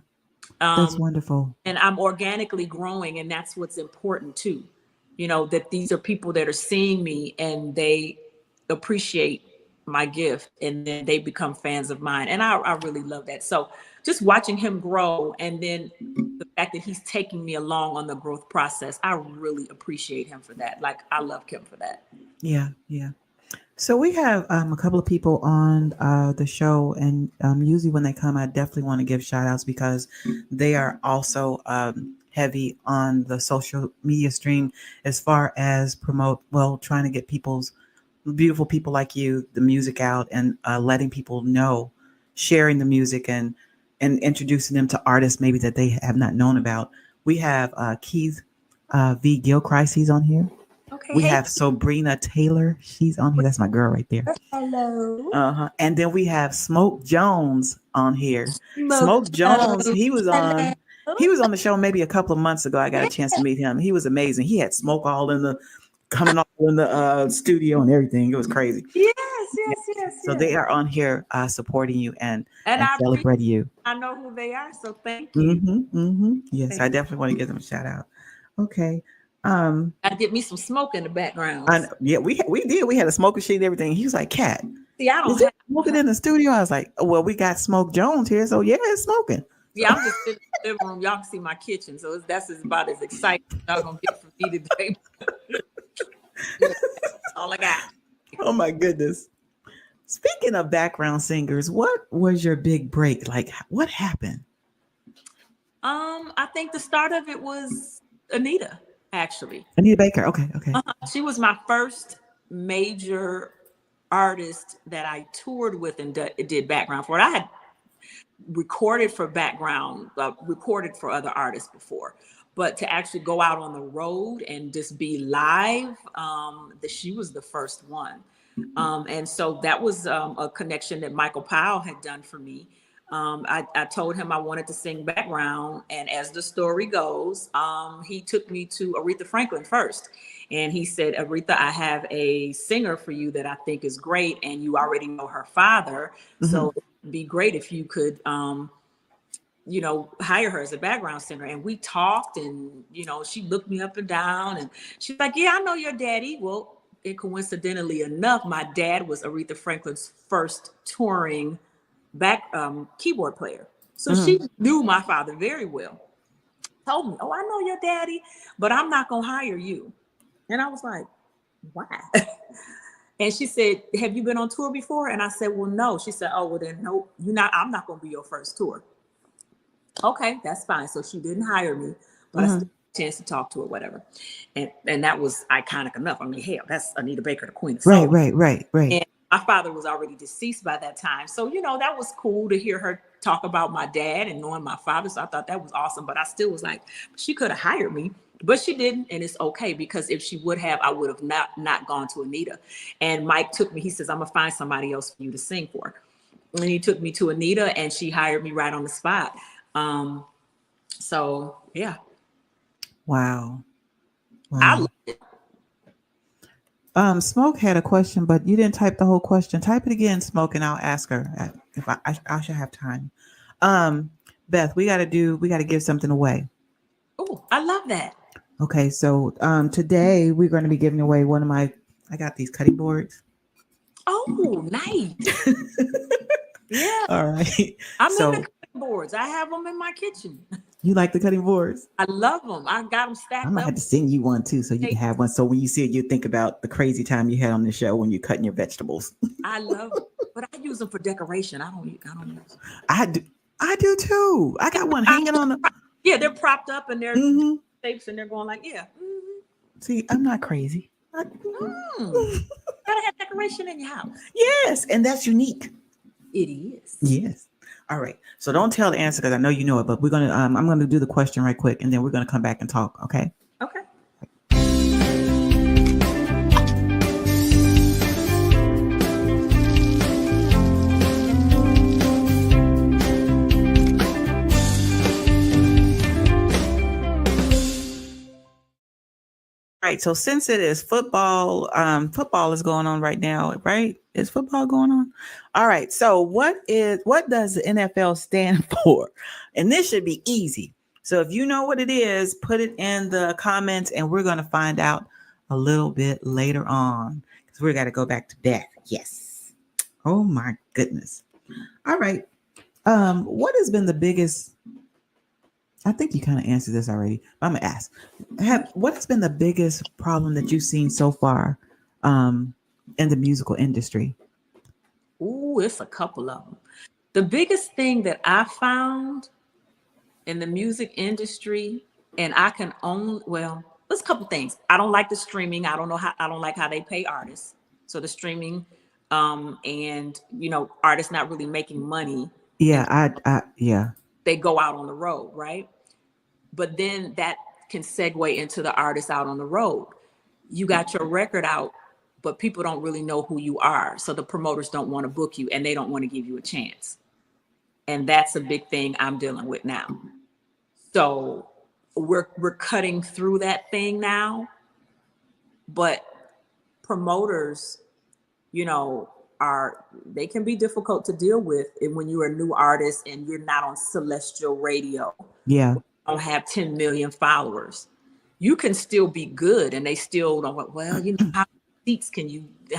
that's wonderful. And I'm organically growing, and that's what's important too. That these are people that are seeing me and they appreciate my gift and then they become fans of mine. And I really love that. So just watching him grow and then the fact that he's taking me along on the growth process, I really appreciate him for that. Like, I love Kim for that. Yeah, yeah. So we have a couple of people on the show, and usually when they come, I definitely want to give shout outs because they are also heavy on the social media stream as far as trying to get beautiful people like you, the music out, and letting people know, sharing the music and introducing them to artists maybe that they have not known about. We have Keith V. Gilchrist, he's on here. Okay. We have Sabrina Taylor. She's on here. That's my girl right there. Hello. And then we have Smoke Jones on here. Smoke Jones, he was on the show maybe a couple of months ago. I got a chance to meet him. He was amazing. He had smoke all coming off in the studio and everything. It was crazy. Yes. So they are on here supporting you and I celebrating you. I know who they are, so thank you. Yes, I definitely want to give them a shout out. Okay. I get me some smoke in the background. We did. We had a smoke machine and everything. He was like, "Cat, see, I don't is it smoking in the studio?" I was like, "Well, we got Smoke Jones here, so yeah, it's smoking." Yeah, I'm just sitting in the living room. Y'all can see my kitchen, so that's about as exciting as y'all gonna get from me today. That's all I got. Oh my goodness. Speaking of background singers, what was your big break? Like, what happened? I think the start of it was Anita. Actually, Anita Baker. Okay. She was my first major artist that I toured with and did background for. I had recorded for other artists before, but to actually go out on the road and just be live, she was the first one. And so that was a connection that Michael Powell had done for me. I told him I wanted to sing background, and as the story goes, he took me to Aretha Franklin first, and he said, "Aretha, I have a singer for you that I think is great, and you already know her father, so it'd be great if you could, hire her as a background singer." And we talked, and she looked me up and down, and she's like, "Yeah, I know your daddy." Well, coincidentally enough, my dad was Aretha Franklin's first touring keyboard player. So she knew my father very well. Told me, "Oh, I know your daddy, but I'm not going to hire you." And I was like, "Why?" And she said, "Have you been on tour before?" And I said, "Well, no." She said, "Oh, well then, no, I'm not going to be your first tour." Okay, that's fine. So she didn't hire me, but I still had a chance to talk to her, whatever. And that was iconic enough. I mean, hell, that's Anita Baker, the queen of soul. Right. And my father was already deceased by that time. So, that was cool to hear her talk about my dad and knowing my father. So I thought that was awesome. But I still was like, she could have hired me, but she didn't. And it's okay, because if she would have, I would have not gone to Anita. And Mike took me, he says, "I'm going to find somebody else for you to sing for." And he took me to Anita, and she hired me right on the spot. So, yeah. Wow. I loved it. Smoke had a question, but you didn't type the whole question. Type it again, Smoke, and I'll ask her if I should have time. Beth, we got to give something away. Oh, I love that. Okay, so today we're going to be giving away I got these cutting boards. Oh, nice. Yeah. All right. I'm in the cutting boards. I have them in my kitchen. You like the cutting boards? I love them. I got them stacked I'm going to have to send you one too, so you can have one. So when you see it, you think about the crazy time you had on the show when you're cutting your vegetables. I love them, but I use them for decoration. I don't use them. I do too. I got one hanging on the. Yeah, they're propped up and they're shapes and they're going like, yeah. See, I'm not crazy. Gotta have decoration in your house. Yes, and that's unique. It is. Yes. All right. So don't tell the answer because I know you know it, but we're gonna I'm gonna do the question right quick, and then we're gonna come back and talk. Okay. Okay. Right. So since it is football is going on right now, right? Is football going on? All right. So what does the NFL stand for? And this should be easy. So if you know what it is, put it in the comments, and we're going to find out a little bit later on because we're got to go back to Beth. Yes. Oh my goodness. All right. What has been the biggest I think you kind of answered this already. But I'm gonna ask: what has been the biggest problem that you've seen so far in the musical industry? Ooh, it's a couple of them. The biggest thing that I found in the music industry, and I can own, well, there's a couple things. I don't like the streaming. I don't like how they pay artists. So the streaming, and artists not really making money, Yeah, and yeah, they go out on the road, right? But then that can segue into the artists out on the road. You got your record out, but people don't really know who you are. So the promoters don't want to book you and they don't want to give you a chance. And that's a big thing I'm dealing with now. So we're cutting through that thing now, but promoters, they can be difficult to deal with. And when you're a new artist and you're not on celestial radio, yeah. don't have 10 million followers, you can still be good, and they still don't. Well, how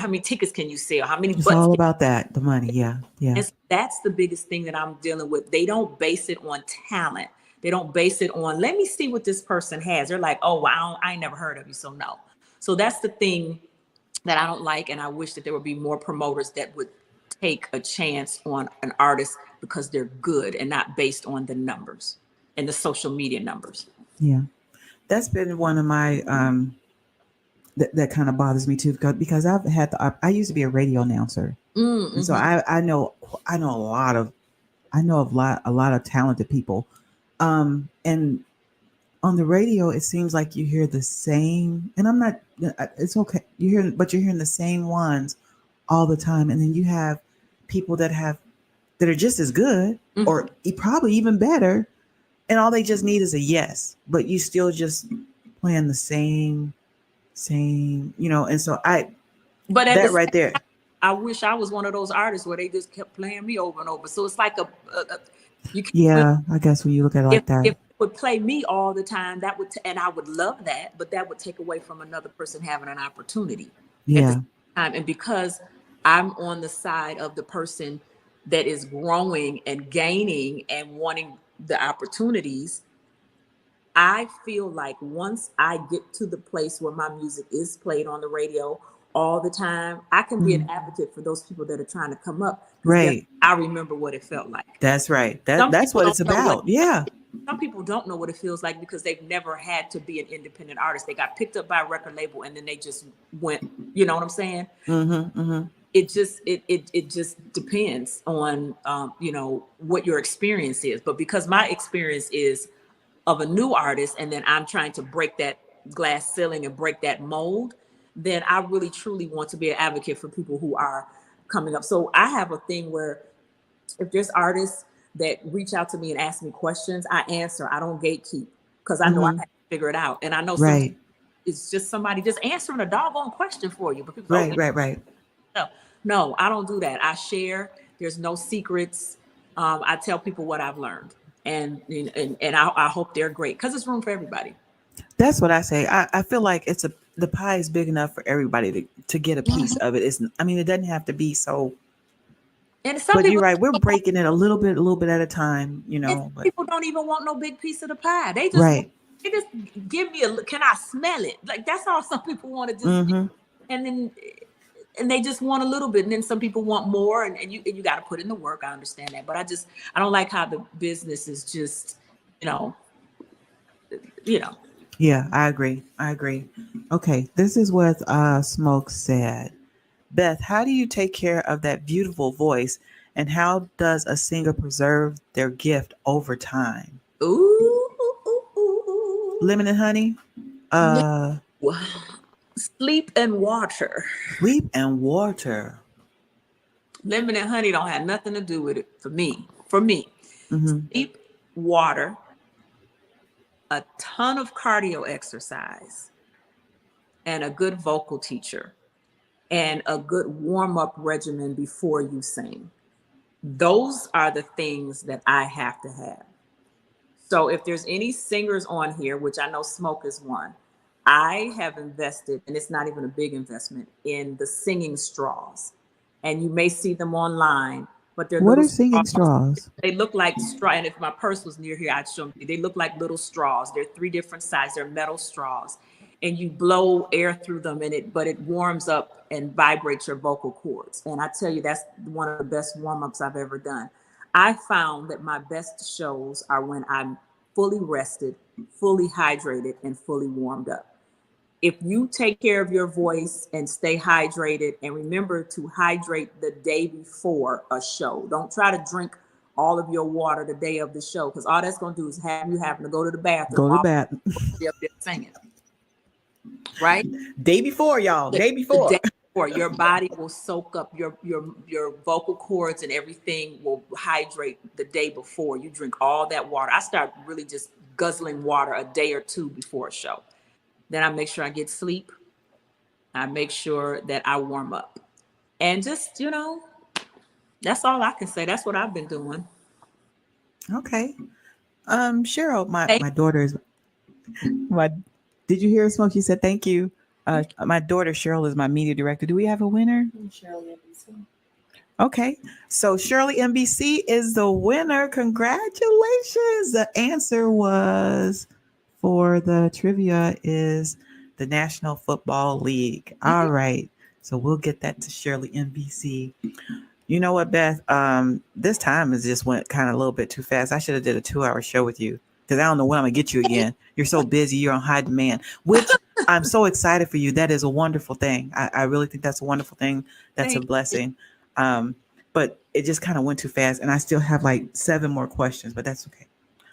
many tickets can you sell? How many It's butts? all about that, the money. Yeah, yeah, And so that's the biggest thing that I'm dealing with. They don't base it on talent. They don't base it on, let me see what this person has. They're like, oh, well, I ain't never heard of you, so no. So that's the thing that I don't like, and I wish that there would be more promoters that would take a chance on an artist because they're good and not based on the numbers and the social media numbers. yeah. That's been one of my that kind of bothers me too, because I used to be a radio announcer, Mm-hmm. and so I know a lot of a lot of talented people, and on the radio it seems like you hear the same, and I'm not, it's okay, you're hearing the same ones all the time, and then you have people that are just as good, Mm-hmm. or probably even better, and all they just need is a yes, but you still just playing the same, and so But at that the right there. I wish I was one of those artists where they just kept playing me over and over. So it's like you can't Yeah, I guess when you look at it like if that. it would play me all the time, that would and I would love that, but that would take away from another person having an opportunity at the Yeah. same time. And because I'm on the side of the person that is growing and gaining and wanting the opportunities, I feel like once I get to the place where my music is played on the radio all the time, I can be an advocate for those people that are trying to come up. Right. I remember what it felt like. That's right. Some That's people what it's don't know about. Yeah. Some people don't know what it feels like because they've never had to be an independent artist. They got picked up by a record label and then they just went, you know what I'm saying? Mm-hmm. Mm-hmm. It just depends on what your experience is. But because my experience is of a new artist, and then I'm trying to break that glass ceiling and break that mold, then I really truly want to be an advocate for people who are coming up. So I have a thing where if there's artists that reach out to me and ask me questions, I answer. I don't gatekeep because I know I have to figure it out. And I know sometimes Right. it's just somebody just answering a doggone question for you. But people go, Right. Right. Right. no, I don't do that. I share. There's no secrets. I tell people what I've learned, and I hope they're great because it's room for everybody. That's what I say. I feel like the pie is big enough for everybody to get a piece of it. It doesn't have to be so. And some But people, you're right. We're breaking it a little bit at a time. But people don't even want no big piece of the pie. They just right. they just give me can I smell it? Like that's all some people want to do. Mm-hmm. And they just want a little bit, and then some people want more, and you got to put in the work. I understand that, but I don't like how the business is just you know. Yeah, I agree. Okay, this is what Smoke said. Beth, how do you take care of that beautiful voice, and how does a singer preserve their gift over time? Ooh. Lemon and honey? Sleep and water. Sleep and water. Lemon and honey don't have nothing to do with it for me. Mm-hmm. Sleep, water, a ton of cardio exercise, and a good vocal teacher, and a good warm-up regimen before you sing. Those are the things that I have to have. So if there's any singers on here, which I know Smoke is one, I have invested, and it's not even a big investment, in the singing straws. And you may see them online. but they're What little are singing straws. straws? They look like straw. And if my purse was near here, I'd show them. They look like little straws. They're 3 different sizes. They're metal straws, and you blow air through them, but it warms up and vibrates your vocal cords. And I tell you, that's one of the best warm-ups I've ever done. I found that my best shows are when I'm fully rested, fully hydrated, and fully warmed up. If you take care of your voice and stay hydrated, and remember to hydrate the day before a show. Don't try to drink all of your water the day of the show, because all that's going to do is have you having to go to the bathroom. Go to while bed. you're up there singing, right? Day before, y'all. Day The before. day before, your body will soak up your vocal cords, and everything will hydrate the day before. You drink all that water. I start really just guzzling water a day or two before a show. Then I make sure I get sleep. I make sure that I warm up. And just, that's all I can say. That's what I've been doing. Okay. Cheryl, my Hey. daughter is did you hear her, Smoke? She said thank you. My daughter Cheryl is my media director. Do we have a winner? Shirley NBC. Okay. So Shirley NBC is the winner. Congratulations. The answer was for the trivia is the National Football League. All right. So we'll get that to Shirley NBC. You know what, Beth? This time has just went kind of a little bit too fast. I should have did a 2-hour show with you, because I don't know when I'm gonna get you again. You're so busy. You're on high demand, which I'm so excited for you. That is a wonderful thing. I really think that's a wonderful thing. That's a blessing. But it just kind of went too fast, and I still have like 7 more questions, but that's okay.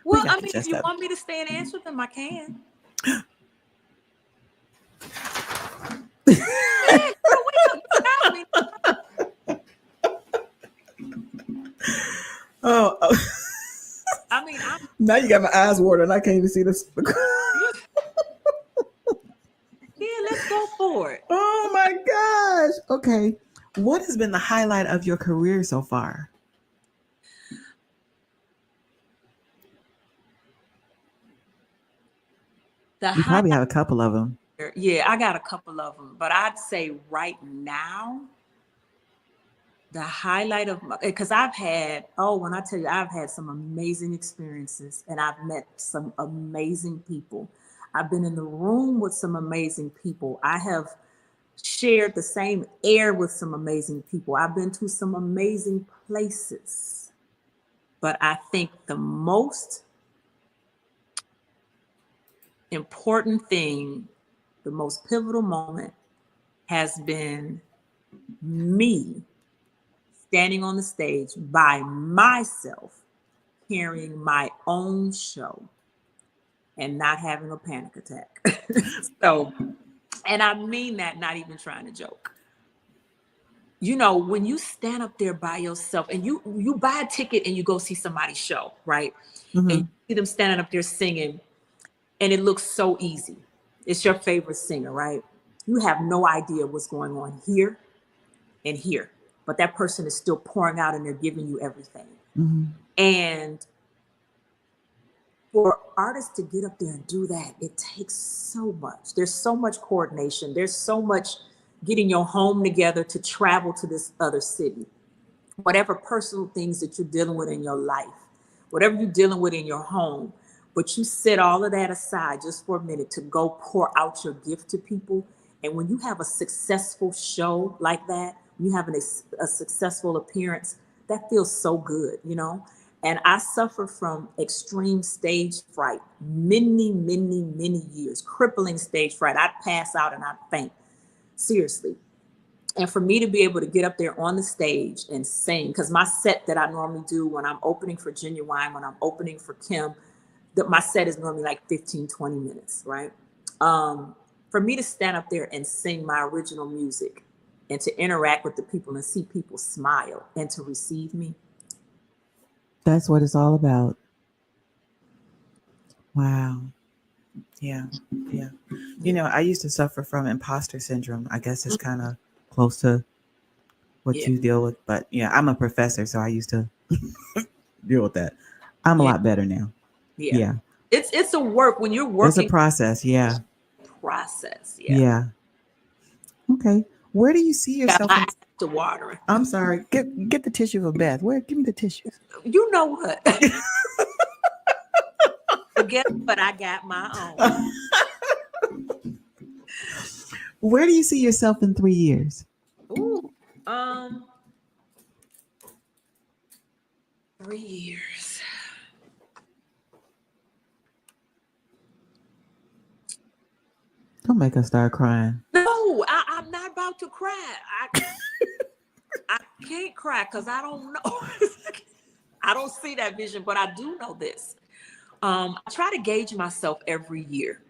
Well, I mean, if you want me to stay and answer them, I can. Oh, I mean, now you got my eyes watering. I can't even see this. Yeah, let's go for it. Oh my gosh. Okay. What has been the highlight of your career so far? You probably have a couple of them. Yeah, I got a couple of them, but I'd say right now, the highlight of because when I tell you, I've had some amazing experiences, and I've met some amazing people. I've been in the room with some amazing people. I have shared the same air with some amazing people. I've been to some amazing places. But I think the most important thing, the most pivotal moment, has been me standing on the stage by myself, carrying my own show and not having a panic attack. So, and I mean that, not even trying to joke. When you stand up there by yourself and you buy a ticket and you go see somebody's show, right? Mm-hmm. And you see them standing up there singing, and it looks so easy. It's your favorite singer, right? You have no idea what's going on here and here, but that person is still pouring out and they're giving you everything. Mm-hmm. And for artists to get up there and do that, it takes so much. There's so much coordination. There's so much getting your home together to travel to this other city. Whatever personal things that you're dealing with in your life, whatever you're dealing with in your home, but you set all of that aside just for a minute to go pour out your gift to people. And when you have a successful show like that, you have a successful appearance, that feels so good, And I suffer from extreme stage fright, many, many, many years, crippling stage fright. I'd pass out and I'd faint, seriously. And for me to be able to get up there on the stage and sing, because my set that I normally do when I'm opening for Genuine, when I'm opening for Kim, my set is normally like 15, 20 minutes, right? For me to stand up there and sing my original music and to interact with the people and see people smile and to receive me. That's what it's all about. Wow. Yeah. Yeah. I used to suffer from imposter syndrome. I guess it's kind of close to what you deal with. But yeah, I'm a professor, so I used to deal with that. I'm a lot better now. Yeah. It's a work when you're working. It's a process. Yeah. Process. Yeah. Okay. Where do you see yourself? the watering. I'm sorry. Get the tissue for Beth. Where? Give me the tissues. You know what? But guess what? I got my own. Where do you see yourself in 3 years? Ooh, 3 years. Don't make us start crying. No, I'm not about to cry. I can't cry because I don't know. I don't see that vision, but I do know this. I try to gauge myself every year,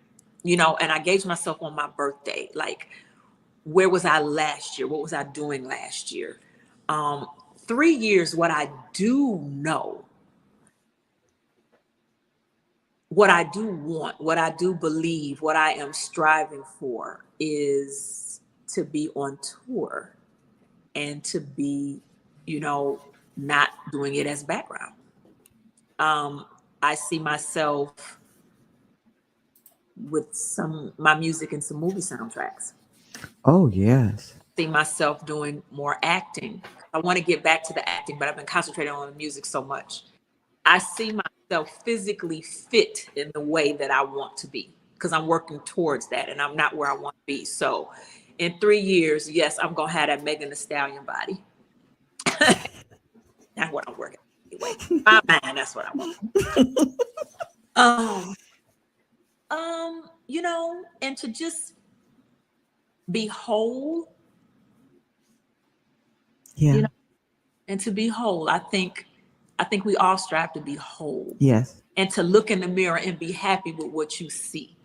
you know, and I gauge myself on my birthday. Like, where was I last year? What was I doing last year? 3 years, what I do know, what I do want, what I do believe, what I am striving for is to be on tour and to be, you know, not doing it as background. I see myself with my music and some movie soundtracks. Oh, yes. See myself doing more acting. I want to get back to the acting, but I've been concentrating on the music so much. I see myself physically fit in the way that I want to be because I'm working towards that and I'm not where I want to be. So in 3 years, yes, I'm going to have that Megan Thee Stallion body. That's what I'm working on. Anyway, my mind, that's what I want. You know, and to just be whole. Yeah. You know, and to be whole, I think we all strive to be whole. Yes. And to look in the mirror and be happy with what you see,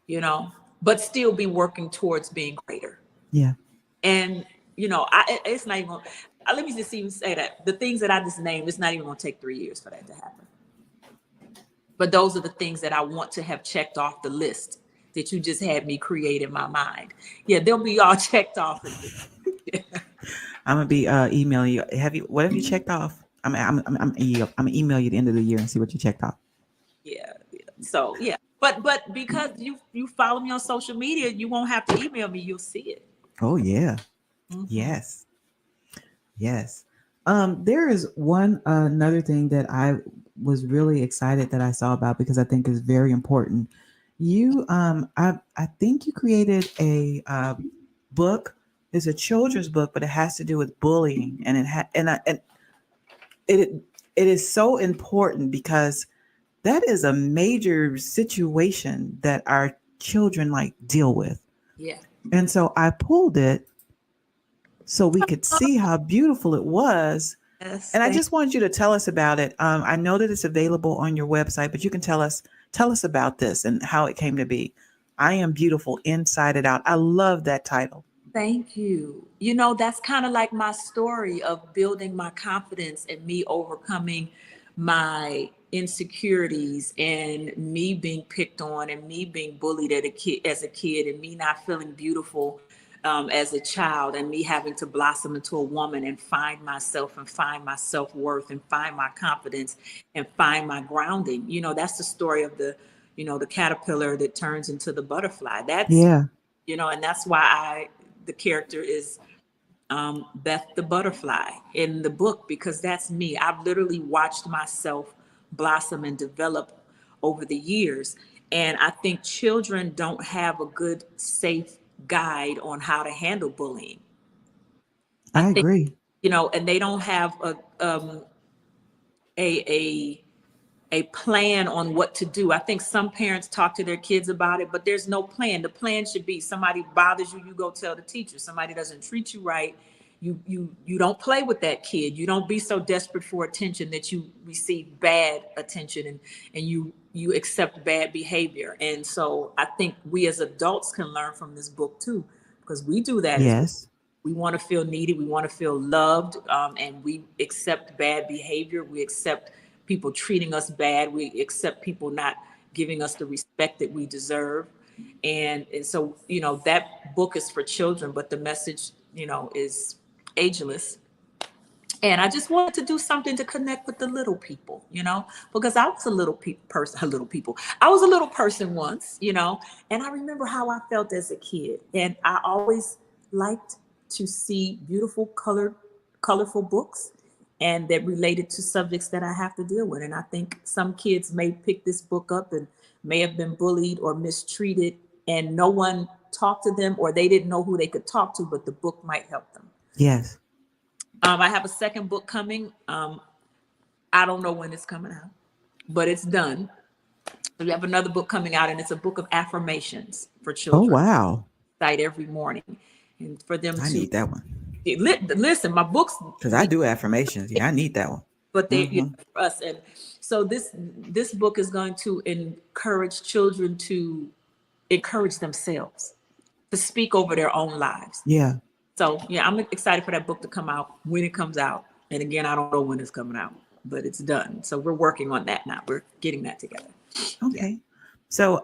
you know, but still be working towards being greater. Yeah. And, you know, it's not even, let me just even say that the things that I just named, it's not even going to take 3 years for that to happen. But those are the things that I want to have checked off the list that you just had me create in my mind. Yeah, they'll be all checked off. I'm gonna be emailing you. What have you checked off? I'm gonna email you at the end of the year and see what you checked off. Yeah. So yeah, but because you follow me on social media, you won't have to email me. You'll see it. Oh yeah. Mm-hmm. Yes. There is another thing that I was really excited that I saw about because I think is very important. You I think you created a book. It's a children's book, but it has to do with bullying, and it is so important because that is a major situation that our children like deal with. Yeah. And so I pulled it so we could see how beautiful it was. Yes, and I just wanted you to tell us about it. I know that it's available on your website, but you can tell us about this and how it came to be. I Am Beautiful Inside and Out. I love that title. Thank you. You know, that's kind of like my story of building my confidence and me overcoming my insecurities and me being picked on and me being bullied as a kid and me not feeling beautiful as a child and me having to blossom into a woman and find myself and find my self-worth and find my confidence and find my grounding. You know, that's the story of the caterpillar that turns into the butterfly. You know, and that's why the character is Beth the butterfly in the book, because that's me. I've literally watched myself blossom and develop over the years. And I think children don't have a good, safe guide on how to handle bullying. I agree. You know, and they don't have a plan on what to do. I think some parents talk to their kids about it, but there's no plan. The plan should be somebody bothers you, you go tell the teacher. Somebody doesn't treat you right, you don't play with that kid. You don't be so desperate for attention that you receive bad attention and you accept bad behavior. And so I think we as adults can learn from this book too, because we do that. Yes. We want to feel needed. We want to feel loved. And we accept bad behavior. We accept people treating us bad. We accept people not giving us the respect that we deserve. And so, you know, that book is for children, but the message, you know, is ageless. And I just wanted to do something to connect with the little people, you know, because I was a little person. I was a little person once, you know, and I remember how I felt as a kid. And I always liked to see beautiful, colorful books and that related to subjects that I have to deal with. And I think some kids may pick this book up and may have been bullied or mistreated, and no one talked to them, or they didn't know who they could talk to, but the book might help them. Yes. I have a second book coming. I don't know when it's coming out, but it's done. We have another book coming out, and it's a book of affirmations for children. Oh, wow. Cite every morning, and for them I need that one. Listen, my books, because I do affirmations. Yeah, I need that one. But they for us, and so this book is going to encourage children to encourage themselves to speak over their own lives. Yeah. So yeah, I'm excited for that book to come out when it comes out. And again, I don't know when it's coming out, but it's done. So we're working on that now. We're getting that together. Okay. Yeah. So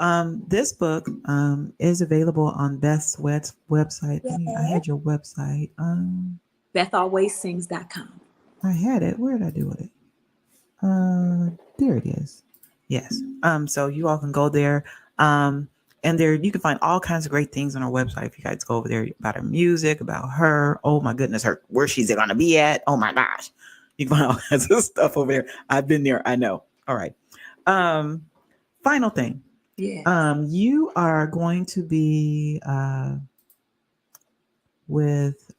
this book is available on Beth's website. I had your website. BethAlwaysSings.com. I had it. Where did I do with it? There it is. Yes. So you all can go there. And there you can find all kinds of great things on our website. If you guys go over there about her music, about her, oh my goodness, where she's gonna be at. Oh my gosh. You can find all kinds of stuff over there. I've been there, I know. All right. Final thing. Yeah. You are going to be with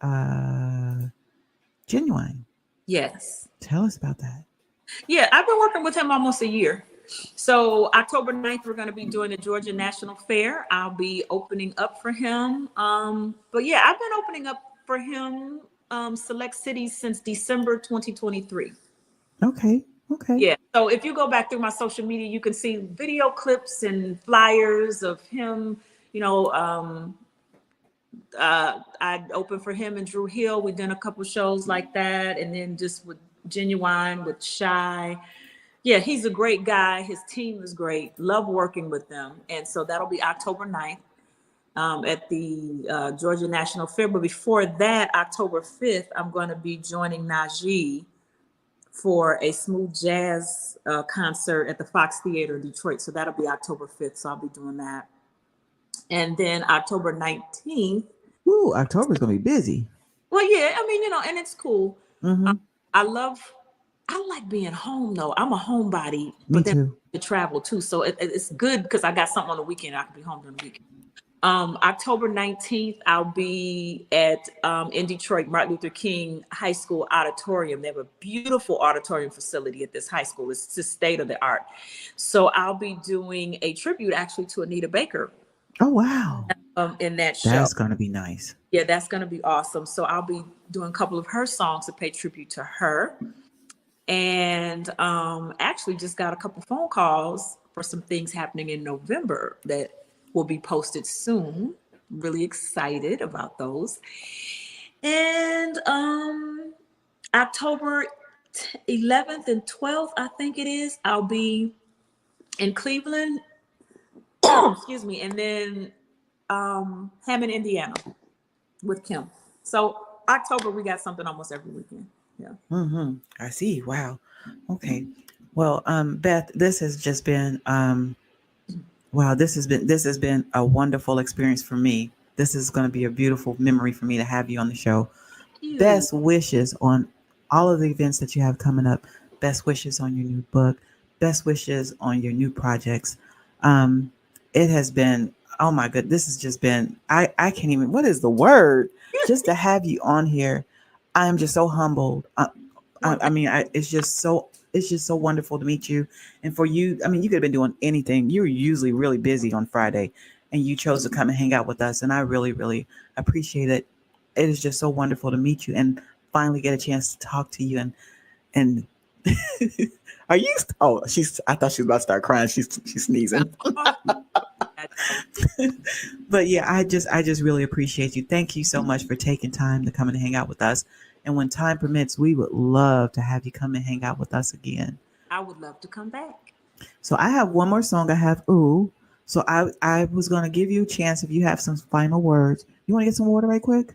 Genuine. Yes. Tell us about that. Yeah, I've been working with him almost a year. So October 9th, we're going to be doing the Georgia National Fair. I'll be opening up for him. But yeah, I've been opening up for him select cities since December 2023. Okay. Yeah. So if you go back through my social media, you can see video clips and flyers of him. You know, I opened for him in Drew Hill. We've done a couple shows like that. And then just with Genuine, with Shy. Yeah, he's a great guy. His team is great. Love working with them. And so that'll be October 9th at the Georgia National Fair. But before that, October 5th, I'm going to be joining Najee for a smooth jazz concert at the Fox Theater in Detroit. So that'll be October 5th. So I'll be doing that. And then October 19th. Ooh, October's going to be busy. Well, yeah, I mean, you know, and it's cool. Mm-hmm. I like being home though. I'm a homebody, Me but then too. to travel too. So it's good because I got something on the weekend. I can be home during the weekend. October 19th, I'll be at in Detroit, Martin Luther King High School Auditorium. They have a beautiful auditorium facility at this high school. It's just state of the art. So I'll be doing a tribute actually to Anita Baker. Oh, wow. In that show. That's going to be nice. Yeah, that's going to be awesome. So I'll be doing a couple of her songs to pay tribute to her. And actually just got a couple phone calls for some things happening in November that will be posted soon. Really excited about those. And October 11th and 12th, I think it is, I'll be in Cleveland. Excuse me. And then Hammond, Indiana with Kim. So October, we got something almost every weekend. Yeah. Mm-hmm. I see. Wow. Okay. Well, Beth, this has just been wow. This has been a wonderful experience for me. This is going to be a beautiful memory for me to have you on the show. Best wishes on all of the events that you have coming up. Best wishes on your new book. Best wishes on your new projects. It has been, oh my God, this has just been, I can't even, what is the word? Just to have you on here. I am just so humbled. It's just so wonderful to meet you. And for you, I mean, you could have been doing anything. You're usually really busy on Friday and you chose to come and hang out with us. And I really, really appreciate it. It is just so wonderful to meet you and finally get a chance to talk to you. And are you? Oh, I thought she was about to start crying. She's sneezing. But yeah, I just really appreciate you. Thank you so much for taking time to come and hang out with us. And when time permits, we would love to have you come and hang out with us again. I would love to come back. So I have one more song. I have Ooh. So I was going to give you a chance if you have some final words. You want to get some water right quick?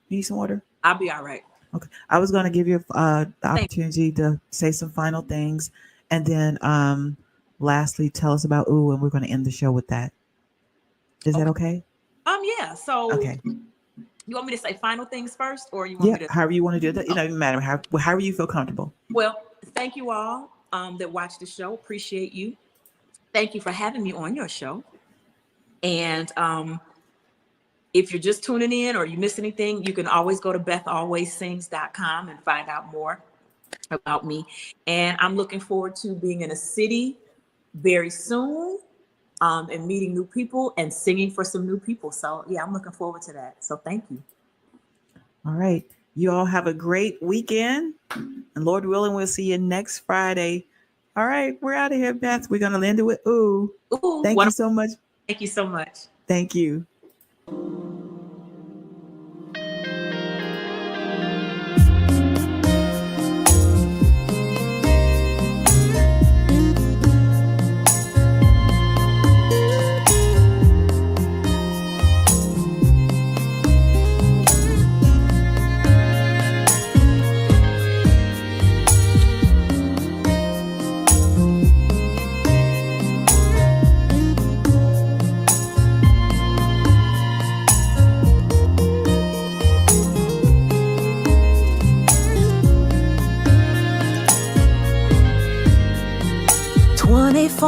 You need some water? I'll be all right. Okay. I was going to give you the opportunity to say some final things. And then lastly, tell us about Ooh, and we're going to end the show with that. Is that okay? Yeah. So okay. You want me to say final things first, or you want Yeah, me to? however you want to do that. It doesn't matter. However you feel comfortable. Well, thank you all that watched the show. Appreciate you. Thank you for having me on your show. And if you're just tuning in or you miss anything, you can always go to bethalwayssings.com and find out more about me. And I'm looking forward to being in a city very soon, and meeting new people and singing for some new people. So yeah, I'm looking forward to that. So thank you. All right. You all have a great weekend. And Lord willing, we'll see you next Friday. All right. We're out of here, Beth. We're going to end it with ooh. Ooh, Thank you so much. Thank you so much. Thank you.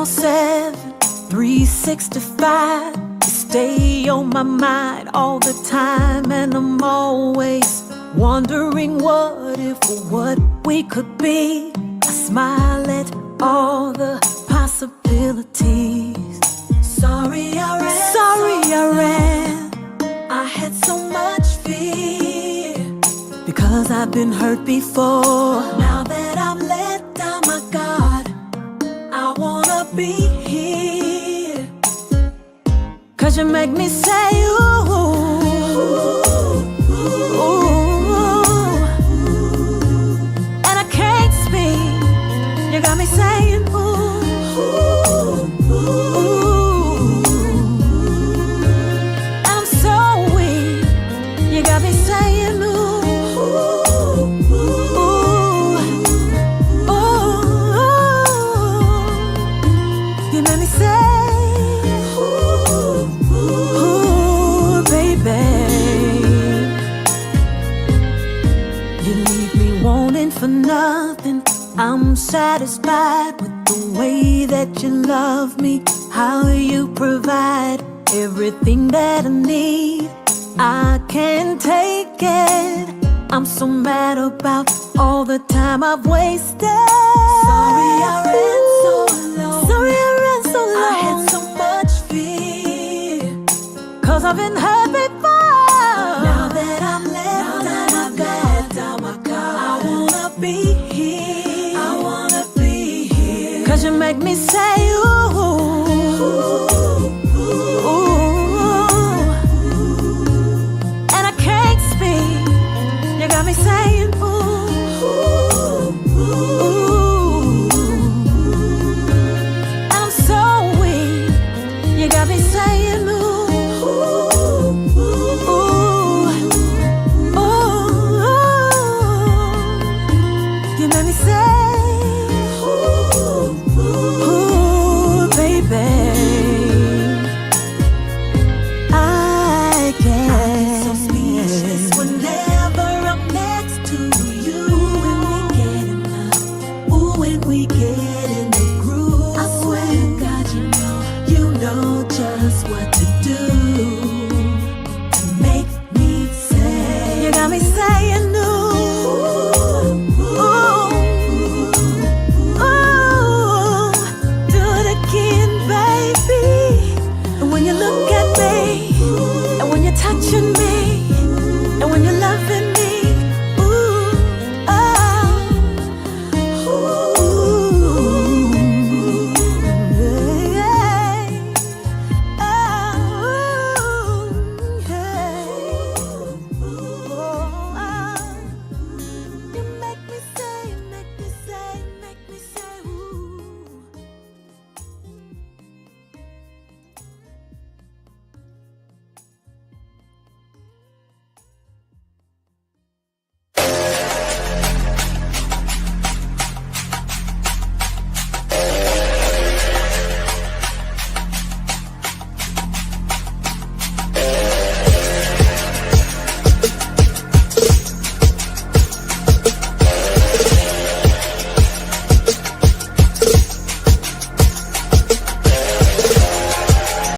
Seven, 365. You stay on my mind all the time, and I'm always wondering what if or what we could be. I smile at all the possibilities. Sorry I ran. I had so much fear because I've been hurt before. Now that I'm let down, my God, I wanna be here, 'cause you make me say ooh, ooh, ooh. And I can't speak, you got me saying ooh, ooh, ooh. And I'm so weak, you got me saying ooh. For nothing, I'm satisfied with the way that you love me, how you provide everything that I need. I can't take it. I'm so mad about all the time I've wasted. Sorry I ran so long. I had so much fear, 'cause I've been hurt before. Now that I'm let down, my God, I wanna be here. I wanna be here, 'cause you make me say ooh, ooh, ooh. And I can't speak, you got me saying ooh, ooh, ooh. And I'm so weak, you got me saying ooh. Touching me, and when you're loving